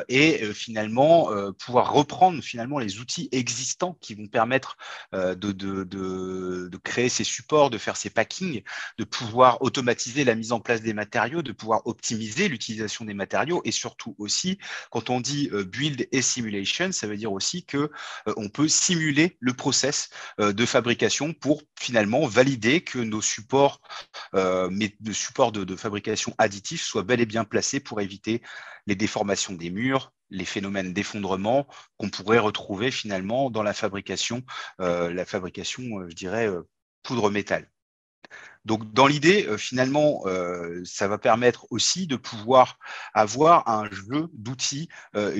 et finalement pouvoir reprendre finalement les outils existants qui vont permettre de créer ces supports, de faire ces packings, de pouvoir automatiser la mise en place des matériaux, de pouvoir optimiser l'utilisation des matériaux, et surtout aussi, quand on dit build et simulation, ça veut dire aussi que on peut simuler le process de fabrication pour finalement valider que nos supports, mais de supports de fabrication additifs soient bel et bien placés pour éviter les déformations des murs, les phénomènes d'effondrement qu'on pourrait retrouver finalement dans la fabrication, je dirais, poudre-métal. Donc, dans l'idée, finalement, ça va permettre aussi de pouvoir avoir un jeu d'outils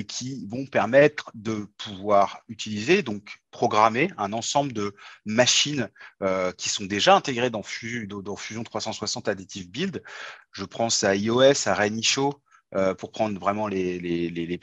qui vont permettre de pouvoir utiliser, donc programmer un ensemble de machines qui sont déjà intégrées dans Fusion 360 Additive Build. Je pense à iOS, à Reinishow, pour prendre vraiment les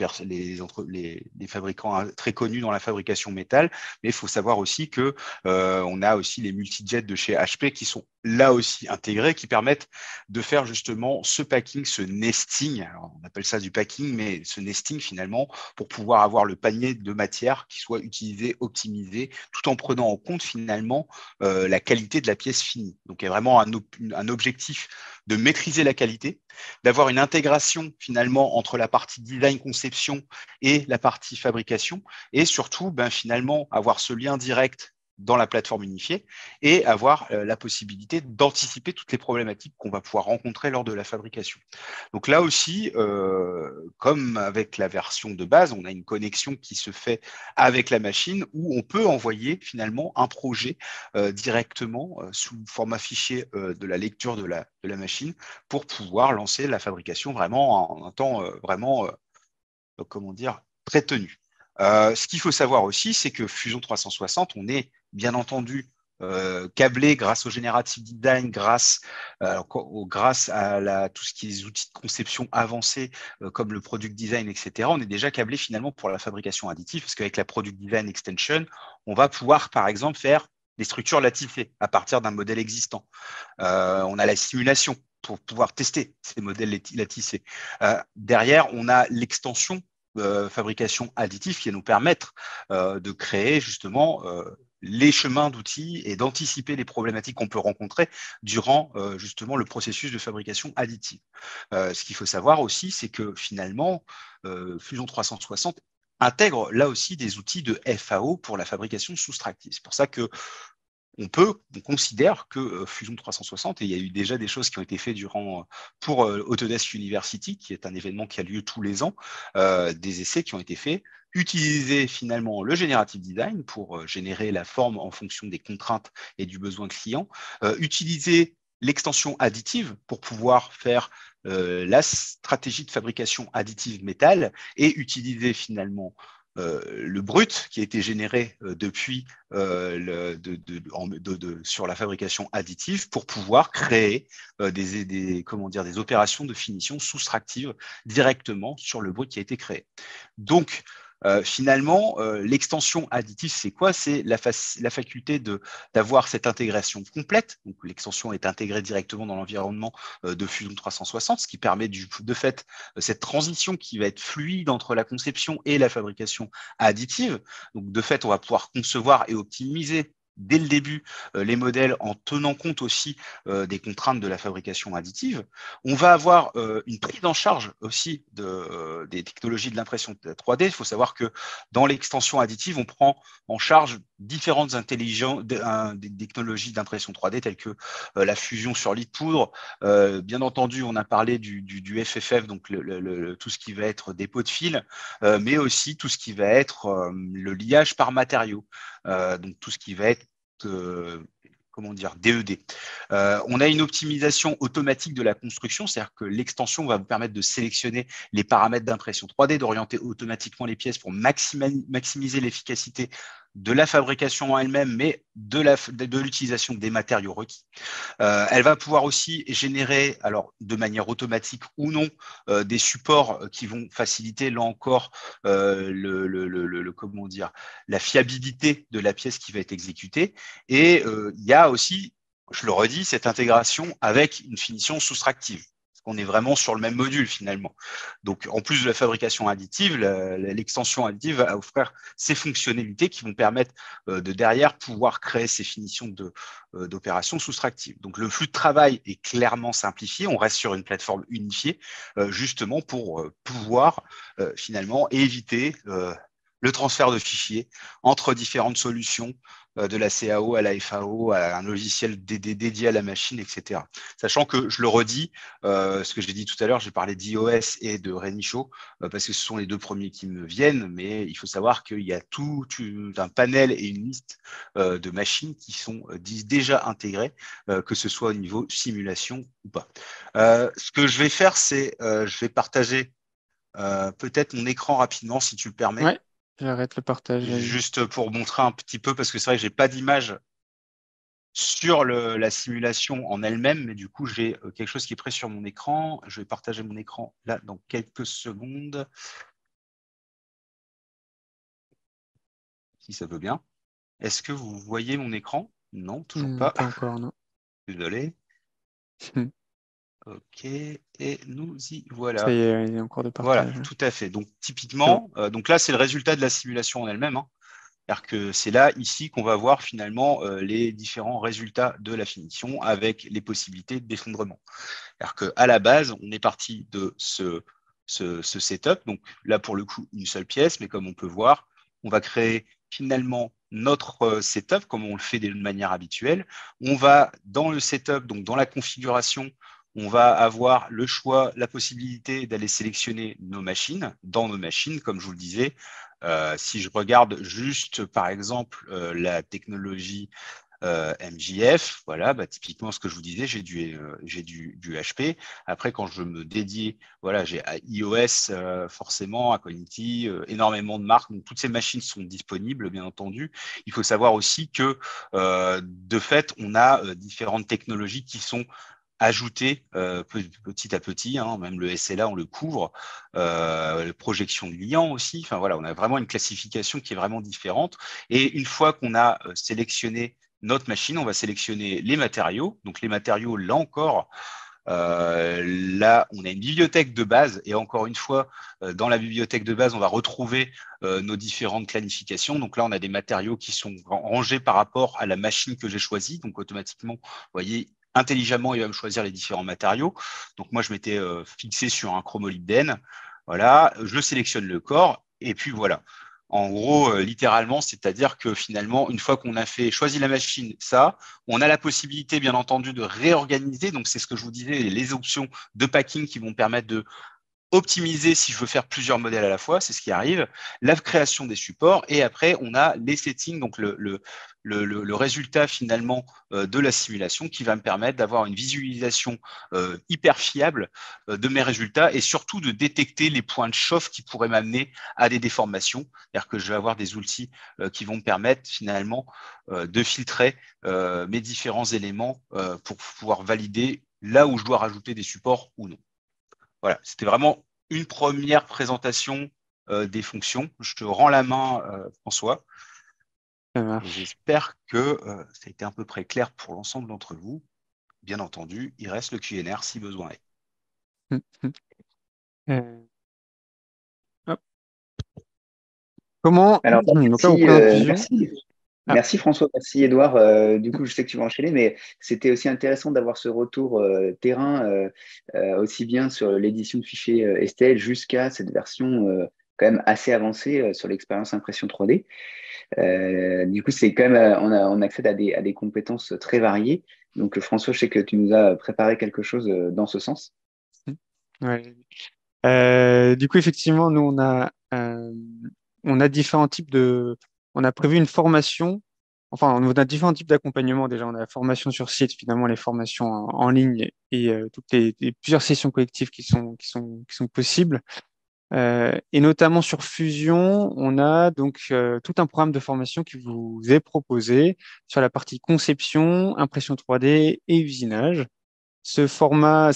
fabricants très connus dans la fabrication métal. Mais il faut savoir aussi que on a aussi les multi-jets de chez HP qui sont là aussi intégrés, qui permettent de faire justement ce packing, ce nesting. Alors, on appelle ça du packing, mais ce nesting finalement pour pouvoir avoir le panier de matière qui soit utilisé, optimisé, tout en prenant en compte finalement la qualité de la pièce finie. Donc, il y a vraiment un objectif de maîtriser la qualité, d'avoir une intégration finalement entre la partie design conception et la partie fabrication, et surtout finalement avoir ce lien direct dans la plateforme unifiée et avoir la possibilité d'anticiper toutes les problématiques qu'on va pouvoir rencontrer lors de la fabrication. Donc là aussi, comme avec la version de base, on a une connexion qui se fait avec la machine où on peut envoyer finalement un projet directement sous format fichier de la lecture de la machine pour pouvoir lancer la fabrication vraiment en un temps vraiment, comment dire, très tenu. Ce qu'il faut savoir aussi, c'est que Fusion 360, on est bien entendu câblé grâce au Generative Design, grâce à tout ce qui est les outils de conception avancés comme le Product Design, etc. On est déjà câblé finalement pour la fabrication additive parce qu'avec la Product Design Extension, on va pouvoir par exemple faire des structures latissées à partir d'un modèle existant. On a la simulation pour pouvoir tester ces modèles latissés. Derrière, on a l'extension fabrication additive qui va nous permettre de créer justement les chemins d'outils et d'anticiper les problématiques qu'on peut rencontrer durant justement le processus de fabrication additive. Ce qu'il faut savoir aussi, c'est que finalement, Fusion 360 intègre là aussi des outils de FAO pour la fabrication soustractive. C'est pour ça que on considère que Fusion 360, et il y a eu déjà des choses qui ont été faites pour Autodesk University, qui est un événement qui a lieu tous les ans, des essais qui ont été faits, utiliser finalement le Generative Design pour générer la forme en fonction des contraintes et du besoin client, utiliser l'extension additive pour pouvoir faire la stratégie de fabrication additive métal et utiliser finalement le brut qui a été généré depuis sur la fabrication additive pour pouvoir créer des opérations de finition soustractive directement sur le brut qui a été créé. Donc, finalement, l'extension additive, c'est quoi? C'est la faculté d'avoir cette intégration complète. Donc, l'extension est intégrée directement dans l'environnement de Fusion 360, ce qui permet de fait cette transition qui va être fluide entre la conception et la fabrication additive. Donc, de fait, on va pouvoir concevoir et optimiser dès le début les modèles en tenant compte aussi des contraintes de la fabrication additive. On va avoir une prise en charge aussi des technologies de l'impression 3D. Il faut savoir que dans l'extension additive, on prend en charge différentes technologies d'impression 3D telles que la fusion sur lit de poudre. Bien entendu, on a parlé du FFF, donc tout ce qui va être dépôt de fil, mais aussi tout ce qui va être le liage par matériaux, donc tout ce qui va être DED. On a une optimisation automatique de la construction, c'est-à-dire que l'extension va vous permettre de sélectionner les paramètres d'impression 3D, d'orienter automatiquement les pièces pour maximiser l'efficacité de la fabrication en elle-même, mais de l'utilisation des matériaux requis. Elle va pouvoir aussi générer, alors de manière automatique ou non, des supports qui vont faciliter, là encore, la fiabilité de la pièce qui va être exécutée. Et il y a aussi, je le redis, cette intégration avec une finition soustractive. On est vraiment sur le même module finalement. Donc, en plus de la fabrication additive, l'extension additive va offrir ces fonctionnalités qui vont permettre de derrière pouvoir créer ces finitions d'opérations soustractives. Donc, le flux de travail est clairement simplifié. On reste sur une plateforme unifiée justement pour pouvoir finalement éviter le transfert de fichiers entre différentes solutions de la CAO à la FAO, à un logiciel dédié à la machine, etc. Sachant que, je le redis, ce que j'ai dit tout à l'heure, j'ai parlé d'iOS et de Renicho, parce que ce sont les deux premiers qui me viennent, mais il faut savoir qu'il y a tout un panel et une liste de machines qui sont déjà intégrées, que ce soit au niveau simulation ou pas. Ce que je vais faire, c'est je vais partager peut-être mon écran rapidement, si tu le permets. Ouais, j'arrête le partage. Juste pour montrer un petit peu, parce que c'est vrai que j'ai pas d'image sur la simulation en elle-même, mais du coup, j'ai quelque chose qui est prêt sur mon écran. Je vais partager mon écran là dans quelques secondes, si ça veut bien. Est-ce que vous voyez mon écran? Non, toujours pas. Pas encore, non. Désolé. OK, et nous y Ça voilà. y est, il est en cours de Voilà, partage. tout à fait. Donc, C'est bon. typiquement, donc là, c'est le résultat de la simulation en elle-même, hein. C'est-à-dire que c'est là, ici, qu'on va voir finalement les différents résultats de la finition avec les possibilités d'effondrement. C'est-à-dire qu'à la base, on est parti de ce setup. Donc là, pour le coup, une seule pièce, mais comme on peut voir, on va créer finalement notre setup comme on le fait de manière habituelle. On va dans le setup, donc dans la configuration, on va avoir le choix, la possibilité d'aller sélectionner nos machines. Dans nos machines, comme je vous le disais, si je regarde juste, par exemple, la technologie MJF, voilà, bah, typiquement ce que je vous disais, j'ai du HP. Après, quand je me dédie, voilà, j'ai à iOS, forcément, à Ionity, énormément de marques. Donc, toutes ces machines sont disponibles, bien entendu. Il faut savoir aussi que, de fait, on a différentes technologies qui sont ajoutées petit à petit, hein, même le SLA, on le couvre, projection de liant aussi. Enfin voilà, on a vraiment une classification qui est vraiment différente. Et une fois qu'on a sélectionné notre machine, on va sélectionner les matériaux. Donc les matériaux, là encore, là, on a une bibliothèque de base et encore une fois, dans la bibliothèque de base, on va retrouver nos différentes planifications. Donc là, on a des matériaux qui sont rangés par rapport à la machine que j'ai choisie. Donc automatiquement, vous voyez, intelligemment, il va me choisir les différents matériaux. Donc moi, je m'étais fixé sur un chromolybdène. Voilà, je sélectionne le corps et puis voilà. En gros, littéralement, c'est-à-dire que finalement, une fois qu'on a choisi la machine, ça, on a la possibilité, bien entendu, de réorganiser. Donc, c'est ce que je vous disais, les options de packing qui vont permettre de optimiser si je veux faire plusieurs modèles à la fois, c'est ce qui arrive, la création des supports, et après, on a les settings, donc le résultat finalement de la simulation qui va me permettre d'avoir une visualisation hyper fiable de mes résultats et surtout de détecter les points de chauffe qui pourraient m'amener à des déformations. C'est-à-dire que je vais avoir des outils qui vont me permettre finalement de filtrer mes différents éléments pour pouvoir valider là où je dois rajouter des supports ou non. Voilà, c'était vraiment une première présentation des fonctions. Je te rends la main, François, Ça et marche. j'espère que ça a été à peu près clair pour l'ensemble d'entre vous. Bien entendu, il reste le Q&R si besoin est. Hum, hum. Euh, hop. Comment? Alors, Donc là, on merci, présente Fusion. Ah, merci François, merci Edouard. Du coup, je sais que tu vas enchaîner, mais c'était aussi intéressant d'avoir ce retour terrain, aussi bien sur l'édition de fichiers STL jusqu'à cette version quand même assez avancée sur l'expérience impression 3D. Du coup, c'est quand même, on accède à des compétences très variées. Donc, François, je sais que tu nous as préparé quelque chose dans ce sens. ouais. Du coup, effectivement, nous, on a différents types on a prévu une formation. Enfin, on a différents types d'accompagnement déjà. On a la formation sur site, finalement, les formations en ligne et plusieurs sessions collectives qui sont possibles. Et notamment sur Fusion, on a donc tout un programme de formation qui vous est proposé sur la partie conception, impression 3D et usinage. Ce format,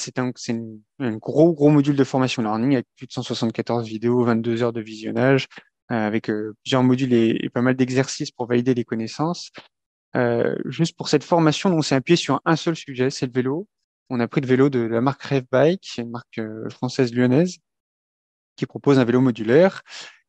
un gros module de formation learning avec plus de 174 vidéos, 22 heures de visionnage, avec plusieurs modules et pas mal d'exercices pour valider les connaissances. Juste pour cette formation, on s'est appuyé sur un seul sujet, c'est le vélo. On a pris le vélo de la marque Rev Bike, une marque française lyonnaise qui propose un vélo modulaire.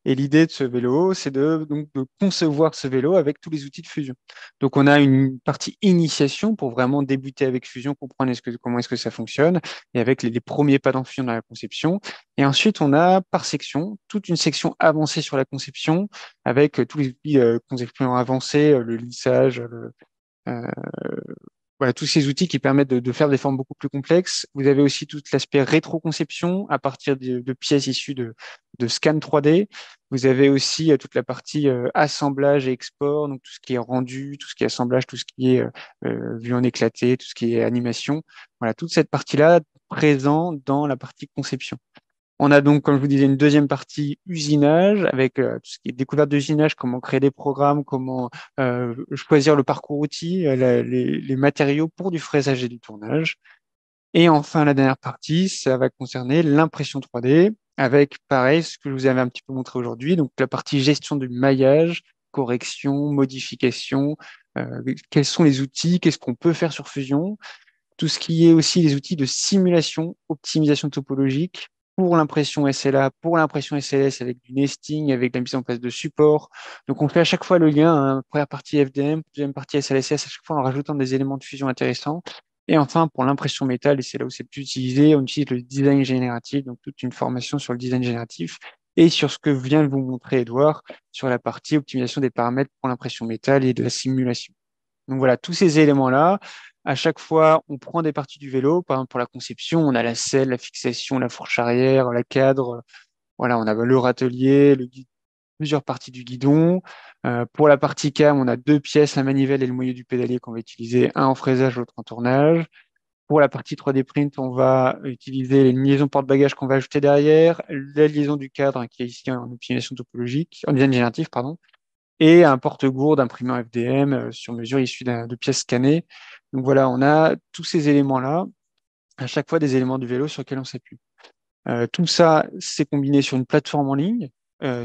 Et l'idée de ce vélo, c'est donc, de concevoir ce vélo avec tous les outils de Fusion. Donc, on a une partie initiation pour vraiment débuter avec Fusion, comprendre comment est-ce que ça fonctionne, et avec les premiers pas dans Fusion dans la conception. Et ensuite, on a par section, toute une section avancée sur la conception, avec tous les outils conception avancés, le lissage, euh, voilà, tous ces outils qui permettent de faire des formes beaucoup plus complexes. Vous avez aussi tout l'aspect rétroconception à partir de pièces issues de scan 3D. Vous avez aussi toute la partie assemblage et export, donc tout ce qui est rendu, tout ce qui est assemblage, tout ce qui est vue en éclaté, tout ce qui est animation. Voilà, toute cette partie-là présent dans la partie conception. On a donc, comme je vous disais, une deuxième partie usinage avec tout ce qui est découverte d'usinage, comment créer des programmes, comment choisir le parcours outil, les matériaux pour du fraisage et du tournage. Et enfin, la dernière partie, ça va concerner l'impression 3D avec, pareil, ce que je vous avais un petit peu montré aujourd'hui, donc la partie gestion du maillage, correction, modification, quels sont les outils, qu'est-ce qu'on peut faire sur Fusion, tout ce qui est aussi les outils de simulation, optimisation topologique pour l'impression SLA, pour l'impression SLS avec du nesting, avec la mise en place de support. Donc, on fait à chaque fois le lien, hein, première partie FDM, deuxième partie SLSS, à chaque fois en rajoutant des éléments de fusion intéressants. Et enfin, pour l'impression métal, et c'est là où c'est le plus utilisé, on utilise le design génératif, donc toute une formation sur le design génératif et sur ce que vient de vous montrer Edouard, sur la partie optimisation des paramètres pour l'impression métal et de la simulation. Donc voilà, tous ces éléments-là, à chaque fois, on prend des parties du vélo. Par exemple, pour la conception, on a la selle, la fixation, la fourche arrière, la cadre. Voilà, on a le râtelier, plusieurs parties du guidon. Pour la partie cam, on a deux pièces, la manivelle et le moyeu du pédalier qu'on va utiliser, un en fraisage, l'autre en tournage. Pour la partie 3D print, on va utiliser les liaisons porte-bagages qu'on va ajouter derrière, la liaison du cadre, hein, qui est ici en optimisation topologique, en design génératif, pardon, et un porte-gourde imprimé en FDM sur mesure issu de pièces scannées. Donc voilà, on a tous ces éléments-là, à chaque fois des éléments du vélo sur lesquels on s'appuie. Tout ça, c'est combiné sur une plateforme en ligne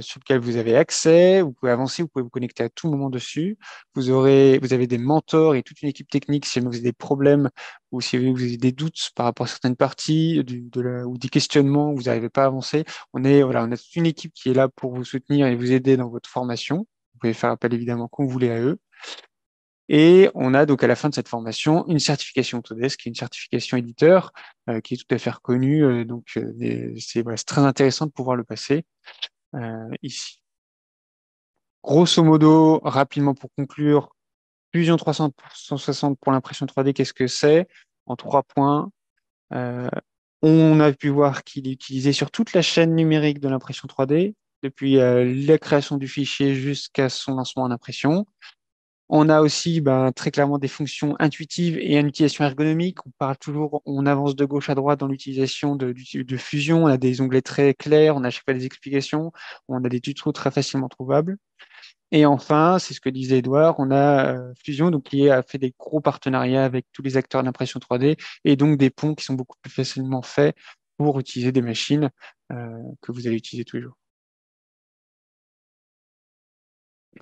sur laquelle vous avez accès, vous pouvez avancer, vous pouvez vous connecter à tout moment dessus. Vous avez des mentors et toute une équipe technique si jamais vous avez des problèmes ou si vous avez des doutes par rapport à certaines parties ou des questionnements où vous n'arrivez pas à avancer. On a toute une équipe qui est là pour vous soutenir et vous aider dans votre formation. Vous pouvez faire appel évidemment quand vous voulez à eux. Et on a donc à la fin de cette formation une certification Autodesk, qui est une certification éditeur, qui est tout à fait reconnue. C'est très intéressant de pouvoir le passer ici. Grosso modo, rapidement pour conclure, Fusion 360 pour l'impression 3D, qu'est-ce que c'est? En 3 points. Euh, on a pu voir qu'il est utilisé sur toute la chaîne numérique de l'impression 3D, depuis la création du fichier jusqu'à son lancement en impression. On a aussi très clairement des fonctions intuitives et une utilisation ergonomique. On parle toujours, on avance de gauche à droite dans l'utilisation de Fusion. On a des onglets très clairs, on a à chaque fois des explications, on a des tutos très facilement trouvables. Et enfin, c'est ce que disait Edouard, on a Fusion donc, qui a fait des gros partenariats avec tous les acteurs d'impression 3D et donc des ponts qui sont beaucoup plus facilement faits pour utiliser des machines que vous allez utiliser tous les jours.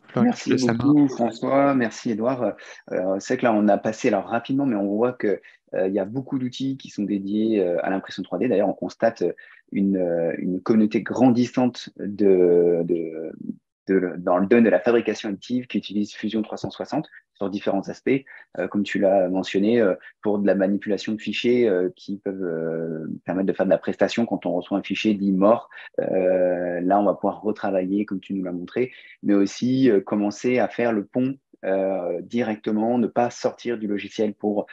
Florian, je te Merci laisse la main. beaucoup, François. Merci, Edouard. C'est vrai que là, on a passé alors rapidement, mais on voit que, il y a beaucoup d'outils qui sont dédiés à l'impression 3D. D'ailleurs, on constate une communauté grandissante dans le domaine de la fabrication additive qui utilise Fusion 360 sur différents aspects, comme tu l'as mentionné, pour de la manipulation de fichiers qui peuvent permettre de faire de la prestation quand on reçoit un fichier dit mort. Là, on va pouvoir retravailler, comme tu nous l'as montré, mais aussi commencer à faire le pont directement, ne pas sortir du logiciel pour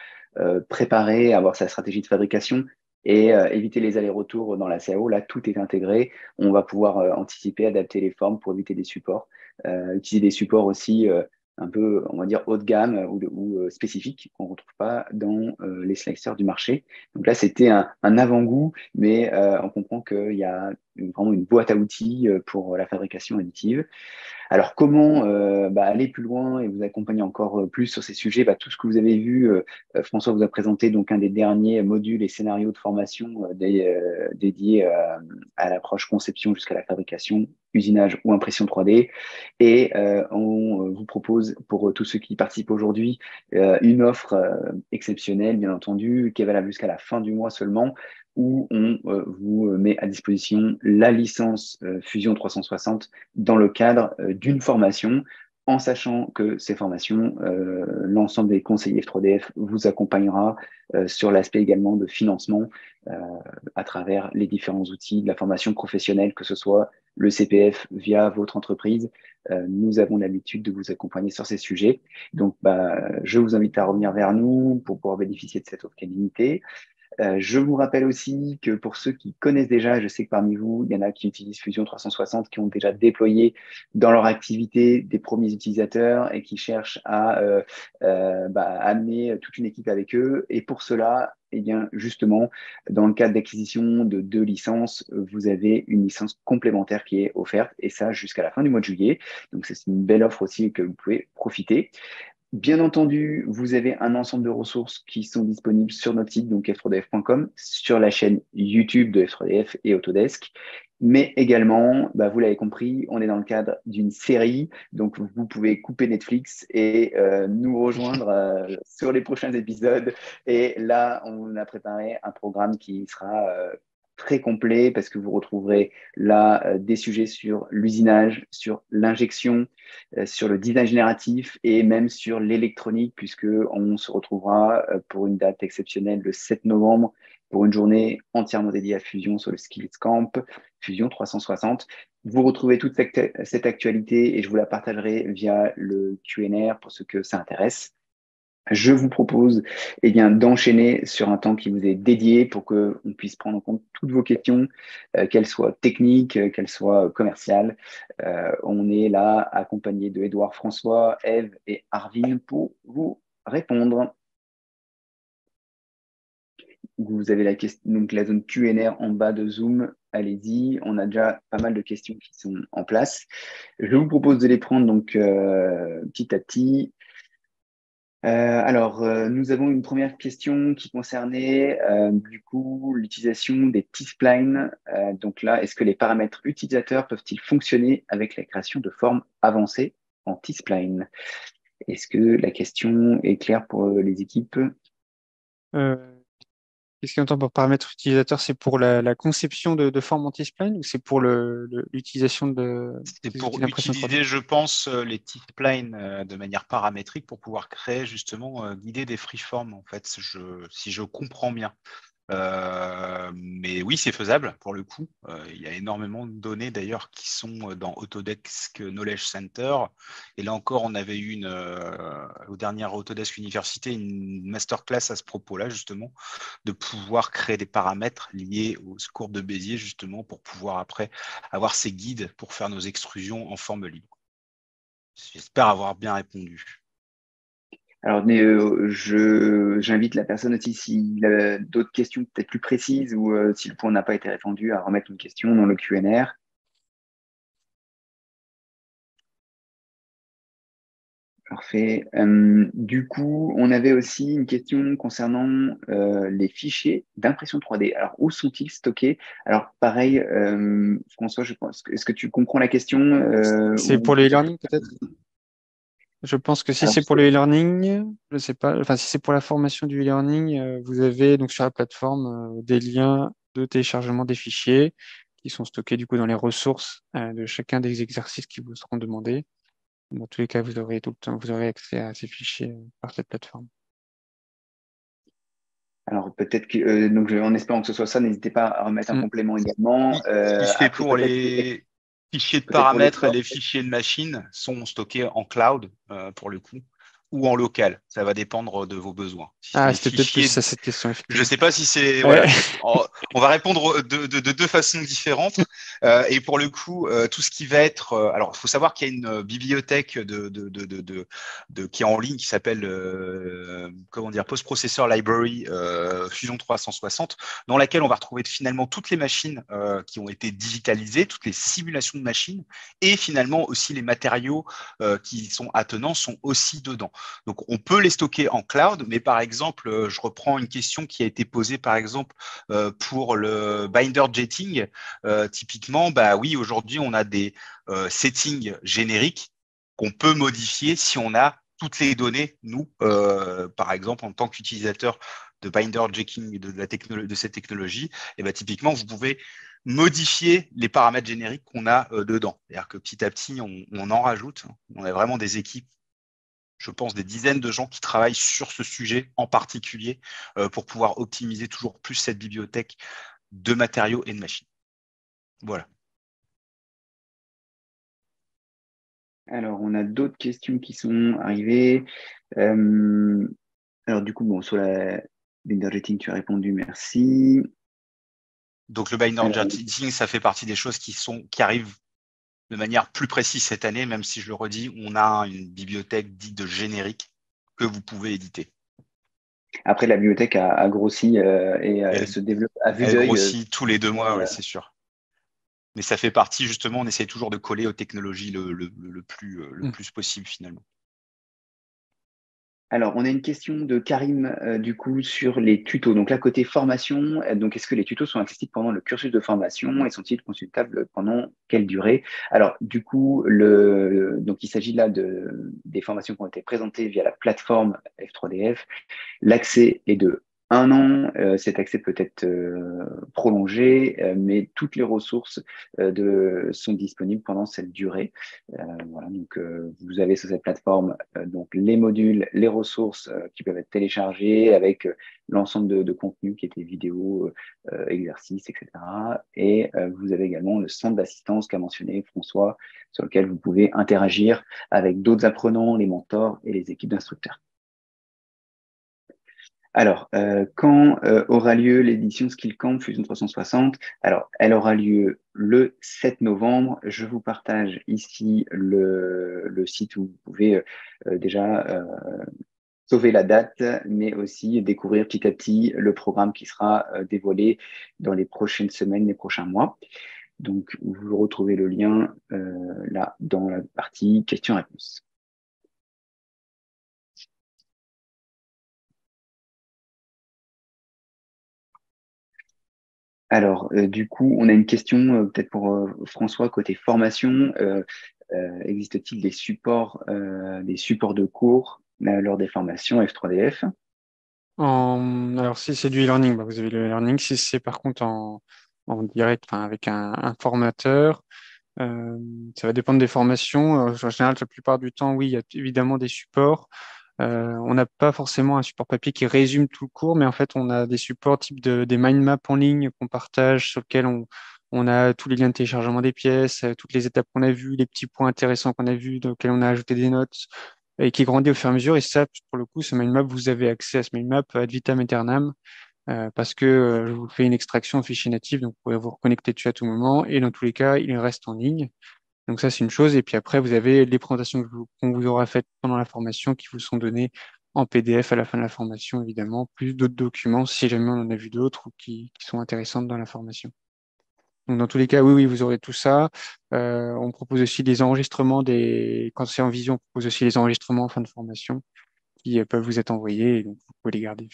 préparer, avoir sa stratégie de fabrication et éviter les allers-retours dans la CAO. Là, tout est intégré. On va pouvoir anticiper, adapter les formes pour éviter des supports. Utiliser des supports aussi un peu, on va dire, haut de gamme ou spécifiques qu'on ne retrouve pas dans les slicers du marché. Donc là, c'était un avant-goût, mais on comprend qu'il y a vraiment une boîte à outils pour la fabrication additive. Alors, comment aller plus loin et vous accompagner encore plus sur ces sujets? Tout ce que vous avez vu, François vous a présenté donc un des derniers modules et scénarios de formation dédiés à l'approche conception jusqu'à la fabrication, usinage ou impression 3D. Et on vous propose pour tous ceux qui participent aujourd'hui une offre exceptionnelle, bien entendu, qui est valable jusqu'à la fin du mois seulement, où on vous met à disposition la licence Fusion 360 dans le cadre d'une formation, en sachant que ces formations, l'ensemble des conseillers F3DF vous accompagnera sur l'aspect également de financement à travers les différents outils de la formation professionnelle, que ce soit le CPF via votre entreprise. Nous avons l'habitude de vous accompagner sur ces sujets. Donc, je vous invite à revenir vers nous pour pouvoir bénéficier de cette offre limitée. Je vous rappelle aussi que pour ceux qui connaissent déjà, je sais que parmi vous, il y en a qui utilisent Fusion 360, qui ont déjà déployé dans leur activité des premiers utilisateurs et qui cherchent à amener toute une équipe avec eux. Et pour cela, eh bien, justement, dans le cadre d'acquisition de 2 licences, vous avez une licence complémentaire qui est offerte, et ça jusqu'à la fin du mois de juillet. Donc, c'est une belle offre aussi que vous pouvez profiter. Bien entendu, vous avez un ensemble de ressources qui sont disponibles sur notre site, donc f3df.com, sur la chaîne YouTube de F3df et Autodesk. Mais également, vous l'avez compris, on est dans le cadre d'une série, donc vous pouvez couper Netflix et nous rejoindre sur les prochains épisodes. Et là, on a préparé un programme qui sera très complet parce que vous retrouverez là des sujets sur l'usinage, sur l'injection, sur le design génératif et même sur l'électronique, puisque on se retrouvera pour une date exceptionnelle le 7 novembre pour une journée entièrement dédiée à Fusion sur le Skills Camp, Fusion 360. Vous retrouvez toute cette actualité et je vous la partagerai via le Q&A pour ceux que ça intéresse. Je vous propose d'enchaîner sur un temps qui vous est dédié pour qu'on puisse prendre en compte toutes vos questions, qu'elles soient techniques, qu'elles soient commerciales. On est là accompagné de Édouard, François, Eve et Arvin pour vous répondre. Vous avez donc la zone Q&A en bas de Zoom. Allez-y, on a déjà pas mal de questions qui sont en place. Je vous propose de les prendre donc petit à petit. Nous avons une première question qui concernait du coup l'utilisation des T-splines. Donc là, est-ce que les paramètres utilisateurs peuvent-ils fonctionner avec la création de formes avancées en T-spline? Est-ce que la question est claire pour les équipes? Euh, Qu'est-ce qu'on entend par paramètres utilisateurs? C'est pour la conception de formes anti-spline ou c'est pour l'utilisation C'est des outils pour d'impression 3D? utiliser, je pense, les T-splines de manière paramétrique pour pouvoir créer justement, guider des freeforms, en fait, si je comprends bien. Mais oui, c'est faisable pour le coup. Il y a énormément de données d'ailleurs qui sont dans Autodesk Knowledge Center. Et là encore, on avait eu au dernier Autodesk Université une masterclass à ce propos-là, justement, de pouvoir créer des paramètres liés aux courbes de Bézier, justement, pour pouvoir après avoir ces guides pour faire nos extrusions en forme libre. J'espère avoir bien répondu. Alors, j'invite la personne aussi, s'il a d'autres questions peut-être plus précises ou si le point n'a pas été répondu, à remettre une question dans le Q&A. Parfait. Du coup, on avait aussi une question concernant les fichiers d'impression 3D. Alors, où sont-ils stockés? Alors, pareil, François, je pense, est-ce que tu comprends la question C'est pour le e-learning peut-être? Je pense que si Alors, c'est pour le e-learning, je sais pas. Enfin, si c'est pour la formation du e-learning, vous avez donc sur la plateforme des liens de téléchargement des fichiers qui sont stockés du coup dans les ressources de chacun des exercices qui vous seront demandés. Dans tous les cas, vous aurez tout le temps, vous aurez accès à ces fichiers par cette plateforme. alors peut-être que, en espérant que ce soit ça, n'hésitez pas à remettre un Mm. complément également. Si c'est Après, pour les fichiers de peut-être pour les paramètres et formes. les fichiers de machine sont stockés en cloud pour le coup ou en local. Ça va dépendre de vos besoins. Si c'est Ah, des c'était peut-être plus fichiers, ça cette question, je ne effectivement. sais pas si c'est Ouais. voilà. On va répondre de deux façons différentes. Et pour le coup, tout ce qui va être, alors il faut savoir qu'il y a une bibliothèque qui est en ligne qui s'appelle comment dire Post Processor Library Fusion 360, dans laquelle on va retrouver finalement toutes les machines qui ont été digitalisées, toutes les simulations de machines, et finalement aussi les matériaux qui sont attenants sont aussi dedans. Donc on peut les stocker en cloud, mais par exemple, je reprends une question qui a été posée par exemple pour le binder jetting. Typiquement, bah oui, aujourd'hui on a des settings génériques qu'on peut modifier si on a toutes les données, nous, par exemple, en tant qu'utilisateur de binder jetting de cette technologie, et ben typiquement, vous pouvez modifier les paramètres génériques qu'on a dedans. C'est-à-dire que petit à petit, on en rajoute. On a vraiment des équipes, je pense, des dizaines de gens qui travaillent sur ce sujet en particulier pour pouvoir optimiser toujours plus cette bibliothèque de matériaux et de machines. Voilà. Alors, on a d'autres questions qui sont arrivées. Alors, du coup, bon, sur Binder Jetting, tu as répondu, merci. Donc, le binder jetting, ça fait partie des choses qui arrivent de manière plus précise cette année, même si je le redis, on a une bibliothèque dite de générique que vous pouvez éditer. Après, la bibliothèque a grossi et se développe à vue Elle d'œil. grossit tous les 2 mois, ouais, c'est sûr. Mais ça fait partie, justement, on essaie toujours de coller aux technologies le plus possible, finalement. Alors, on a une question de Karim, du coup, sur les tutos. Donc là, côté formation, donc est-ce que les tutos sont accessibles pendant le cursus de formation et sont-ils consultables pendant quelle durée? Alors, du coup, donc il s'agit là des formations qui ont été présentées via la plateforme F3DF. L'accès est de 1 an. Cet accès peut être prolongé, mais toutes les ressources sont disponibles pendant cette durée. Voilà, donc vous avez sur cette plateforme donc les modules, les ressources qui peuvent être téléchargées avec l'ensemble de contenus qui étaient vidéos, exercices, etc. Et vous avez également le centre d'assistance qu'a mentionné François, sur lequel vous pouvez interagir avec d'autres apprenants, les mentors et les équipes d'instructeurs. Alors, quand aura lieu l'édition Skillcamp Fusion 360? Alors, elle aura lieu le 7 novembre. Je vous partage ici le site où vous pouvez déjà sauver la date, mais aussi découvrir petit à petit le programme qui sera dévoilé dans les prochaines semaines, les prochains mois. Donc, vous retrouvez le lien là dans la partie questions-réponses. Alors, du coup, on a une question peut-être pour François côté formation. Existe-t-il des supports de cours lors des formations F3DF? Alors, si c'est du e-learning, bah, vous avez le e-learning. Si c'est par contre en direct, enfin, avec un formateur, ça va dépendre des formations. En général, la plupart du temps, oui, il y a évidemment des supports. On n'a pas forcément un support papier qui résume tout le cours, mais en fait, on a des supports type des mind maps en ligne qu'on partage, sur lesquels on a tous les liens de téléchargement des pièces, toutes les étapes qu'on a vues, les petits points intéressants qu'on a vus, dans lesquels on a ajouté des notes, et qui grandit au fur et à mesure. Et ça, pour le coup, ce mind map, vous avez accès à ce mind map ad vitam aeternam, parce que je vous fais une extraction en fichier natif, donc vous pouvez vous reconnecter dessus à tout moment, et dans tous les cas, il reste en ligne. Donc ça, c'est une chose. Et puis après, vous avez les présentations qu'on vous aura faites pendant la formation qui vous sont données en PDF à la fin de la formation, évidemment, plus d'autres documents, si jamais on en a vu d'autres ou qui sont intéressantes dans la formation. Donc dans tous les cas, oui, oui, vous aurez tout ça. On propose aussi des enregistrements quand c'est en vision, on propose aussi les enregistrements en fin de formation qui peuvent vous être envoyés et donc vous pouvez les garder.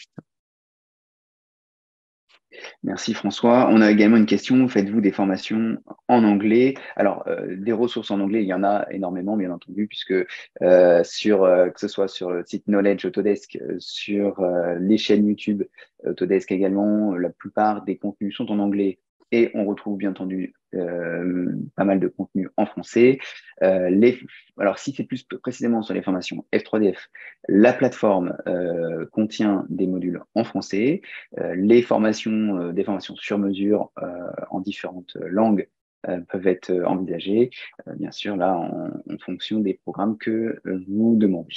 Merci François. On a également une question. Faites-vous des formations en anglais? Alors, des ressources en anglais, il y en a énormément, bien entendu, puisque que ce soit sur le site Knowledge Autodesk, sur les chaînes YouTube Autodesk également, la plupart des contenus sont en anglais et on retrouve bien entendu pas mal de contenus en français. Alors, si c'est plus précisément sur les formations F3DF, la plateforme contient des modules en français. Des formations sur mesure en différentes langues peuvent être envisagées, bien sûr, là, en fonction des programmes que vous demandez.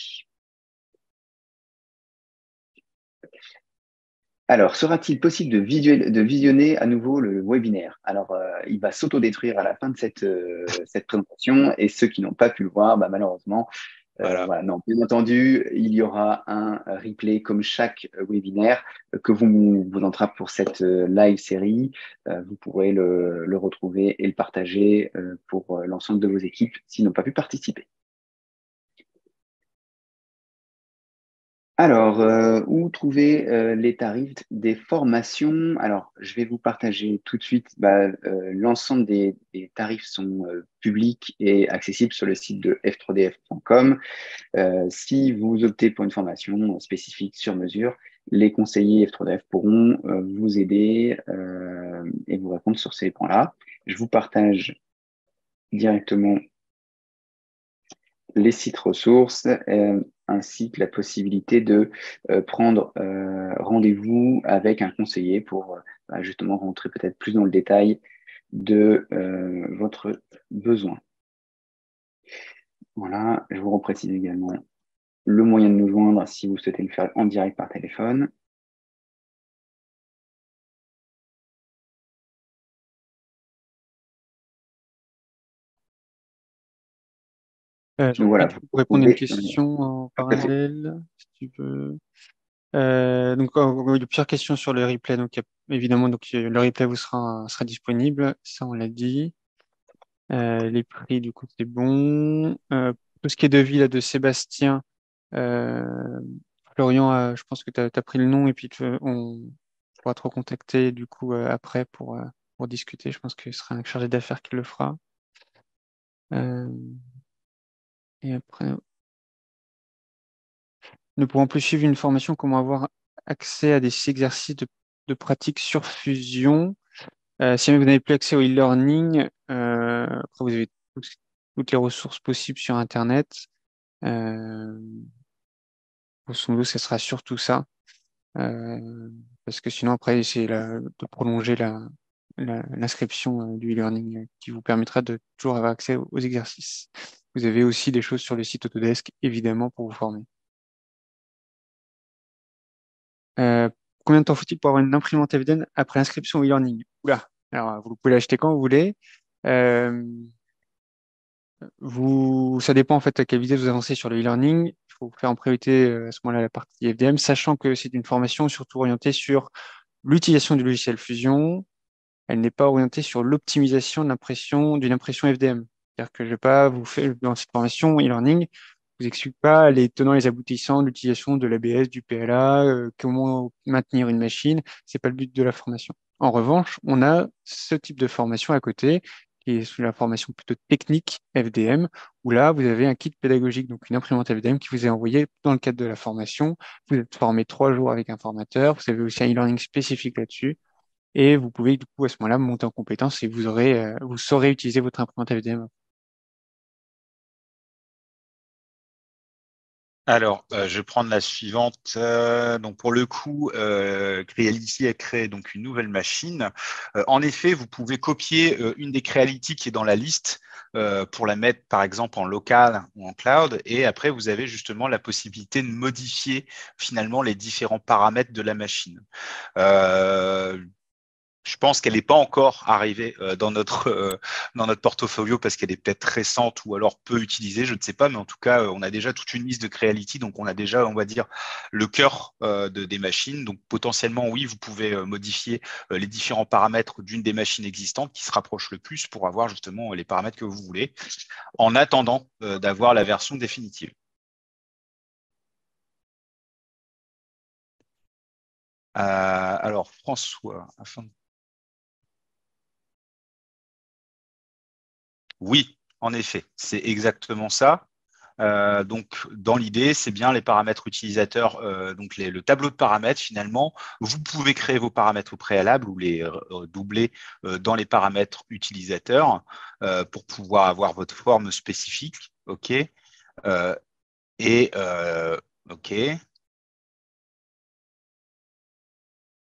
Alors, sera-t-il possible de visionner à nouveau le webinaire? Alors, il va s'autodétruire à la fin de cette présentation et ceux qui n'ont pas pu le voir, bah, malheureusement, voilà, non, bien entendu, il y aura un replay comme chaque webinaire que vous entrape pour cette live série. Vous pourrez le retrouver et le partager pour l'ensemble de vos équipes s'ils n'ont pas pu participer. Alors, où trouver les tarifs des formations? Alors, je vais vous partager tout de suite. L'ensemble des tarifs sont publics et accessibles sur le site de f3df.com. Si vous optez pour une formation spécifique sur mesure, les conseillers F3DF pourront vous aider et vous répondre sur ces points-là. Je vous partage directement les sites ressources ainsi que la possibilité de prendre rendez-vous avec un conseiller pour justement rentrer peut-être plus dans le détail de votre besoin. Voilà, je vous reprécise également le moyen de nous joindre si vous souhaitez le faire en direct par téléphone. Donc voilà, vous Pour répondre à une pouvez. question en Tout à fait. parallèle, si tu veux. Donc, il y a plusieurs questions sur le replay. Donc, évidemment, donc, le replay sera disponible. Ça, on l'a dit. Les prix, du coup, c'est bon. Tout ce qui est devis là, de Sébastien, euh, Florian, je pense que tu as pris le nom et puis on pourra te recontacter du coup après pour discuter. Je pense que ce sera un chargé d'affaires qui le fera. Euh, et après, nous pourrons plus suivre une formation comment avoir accès à des exercices de pratique sur Fusion. Si jamais vous n'avez plus accès au e-learning, après vous avez toutes les ressources possibles sur Internet. Euh, Grosso modo, ce sera surtout ça. Parce que sinon, après, c'est de prolonger l'inscription du e-learning qui vous permettra de toujours avoir accès aux exercices. Vous avez aussi des choses sur le site Autodesk, évidemment, pour vous former. Euh, Combien de temps faut-il pour avoir une imprimante FDM après inscription au e-learning? Oula, alors vous pouvez l'acheter quand vous voulez. Euh, Ça dépend en fait à quelle vitesse vous avancez sur le e-learning. Il faut faire en priorité à ce moment-là la partie FDM, sachant que c'est une formation surtout orientée sur l'utilisation du logiciel Fusion. Elle n'est pas orientée sur l'optimisation d'une impression FDM. C'est-à-dire que je ne vais pas vous faire, dans cette formation e-learning, je vous explique pas les tenants et les aboutissants de l'utilisation de l'ABS, du PLA, comment maintenir une machine. C'est pas le but de la formation. En revanche, on a ce type de formation à côté, qui est sous la formation plutôt technique FDM, où là, vous avez un kit pédagogique, donc une imprimante FDM qui vous est envoyée dans le cadre de la formation. Vous êtes formé 3 jours avec un formateur. Vous avez aussi un e-learning spécifique là-dessus. Et vous pouvez du coup à ce moment-là monter en compétence et vous saurez utiliser votre imprimante FDM. Alors, je vais prendre la suivante. Donc, pour le coup, Creality a créé donc une nouvelle machine. En effet, vous pouvez copier une des Creality qui est dans la liste pour la mettre, par exemple, en local ou en cloud. Et après, vous avez justement la possibilité de modifier finalement les différents paramètres de la machine. Euh, je pense qu'elle n'est pas encore arrivée dans notre portfolio parce qu'elle est peut-être récente ou alors peu utilisée, je ne sais pas, mais en tout cas, on a déjà toute une liste de Creality, donc on a déjà, on va dire, le cœur des machines. Donc potentiellement, oui, vous pouvez modifier les différents paramètres d'une des machines existantes qui se rapprochent le plus pour avoir justement les paramètres que vous voulez, en attendant d'avoir la version définitive. Alors, François, oui, en effet, c'est exactement ça. Donc, dans l'idée, c'est bien les paramètres utilisateurs, donc le tableau de paramètres finalement. Vous pouvez créer vos paramètres au préalable ou les doubler dans les paramètres utilisateurs pour pouvoir avoir votre forme spécifique. OK. Euh, et OK.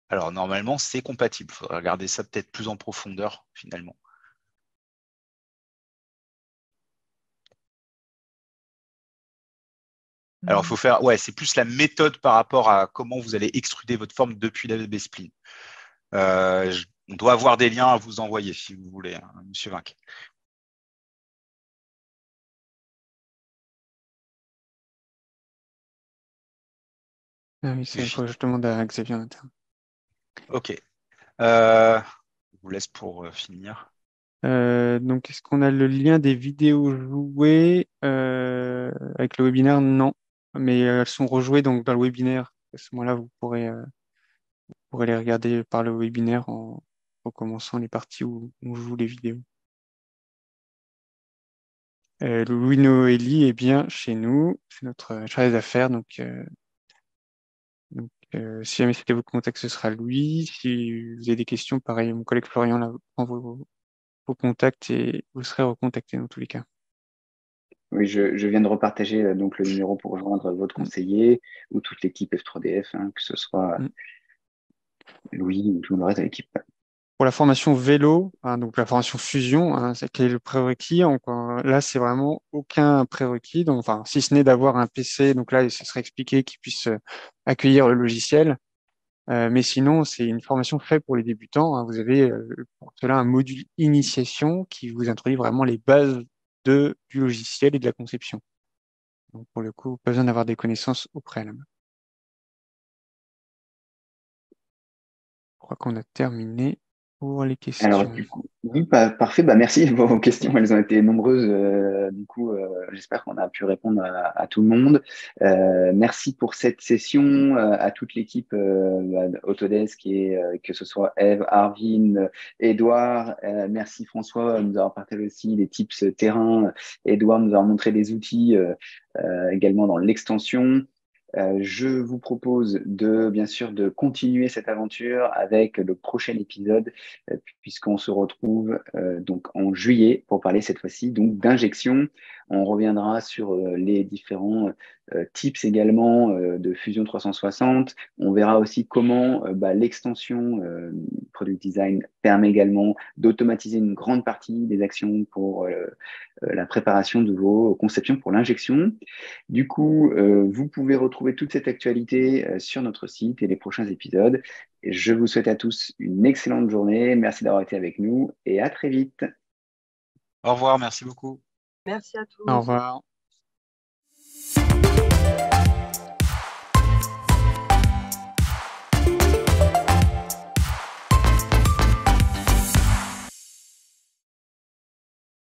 Alors, normalement, c'est compatible. Il faudrait regarder ça peut-être plus en profondeur finalement. Alors, il faut faire, ouais, c'est plus la méthode par rapport à comment vous allez extruder votre forme depuis la B-spline. On doit avoir des liens à vous envoyer si vous voulez, hein, Monsieur Vinck. Ah oui, il faut que je demande à Xavier en interne. Ok. Je vous laisse pour finir. Donc, est-ce qu'on a le lien des vidéos jouées avec le webinaire? Non, mais elles sont rejouées donc dans le webinaire. À ce moment-là, vous pourrez les regarder par le webinaire en commençant les parties où on joue les vidéos. Louis Noélie est bien chez nous, c'est notre chargé d'affaires, si jamais c'était vos contacts, ce sera Louis. Si vous avez des questions, pareil, mon collègue Florian là, prend vos contacts et vous serez recontacté dans tous les cas. Oui, je viens de repartager donc le numéro pour rejoindre votre Mm, conseiller ou toute l'équipe F3DF, hein, que ce soit mm. Louis ou tout le reste de l'équipe. Pour la formation vélo, hein, donc la formation fusion, hein, quel est le prérequis? Donc, là, c'est vraiment aucun prérequis. Donc, enfin, si ce n'est d'avoir un PC, donc là, ce serait expliqué qu'il puisse accueillir le logiciel. Mais sinon, c'est une formation faite pour les débutants, hein. Vous avez pour cela un module initiation qui vous introduit vraiment les bases du logiciel et de la conception. Donc, pour le coup, pas besoin d'avoir des connaissances au préalable. Je crois qu'on a terminé pour les Alors, questions. du coup, oui, parfait. Bah, merci. Vos questions, elles ont été nombreuses. Du coup, j'espère qu'on a pu répondre à tout le monde. Merci pour cette session à toute l'équipe Autodesk, que ce soit Eve, Arvin, Edouard. Merci François de nous avoir partagé aussi des tips terrain. Edouard nous avoir montré des outils également dans l'extension. Je vous propose bien sûr de continuer cette aventure avec le prochain épisode, puisqu'on se retrouve donc en juillet pour parler cette fois-ci donc d'injection. On reviendra sur les différents tips également de Fusion 360. On verra aussi comment l'extension Product Design permet également d'automatiser une grande partie des actions pour la préparation de vos conceptions pour l'injection. Du coup, vous pouvez retrouver toute cette actualité sur notre site et les prochains épisodes. Et je vous souhaite à tous une excellente journée. Merci d'avoir été avec nous et à très vite. Au revoir, merci beaucoup. Merci à tous. Au revoir.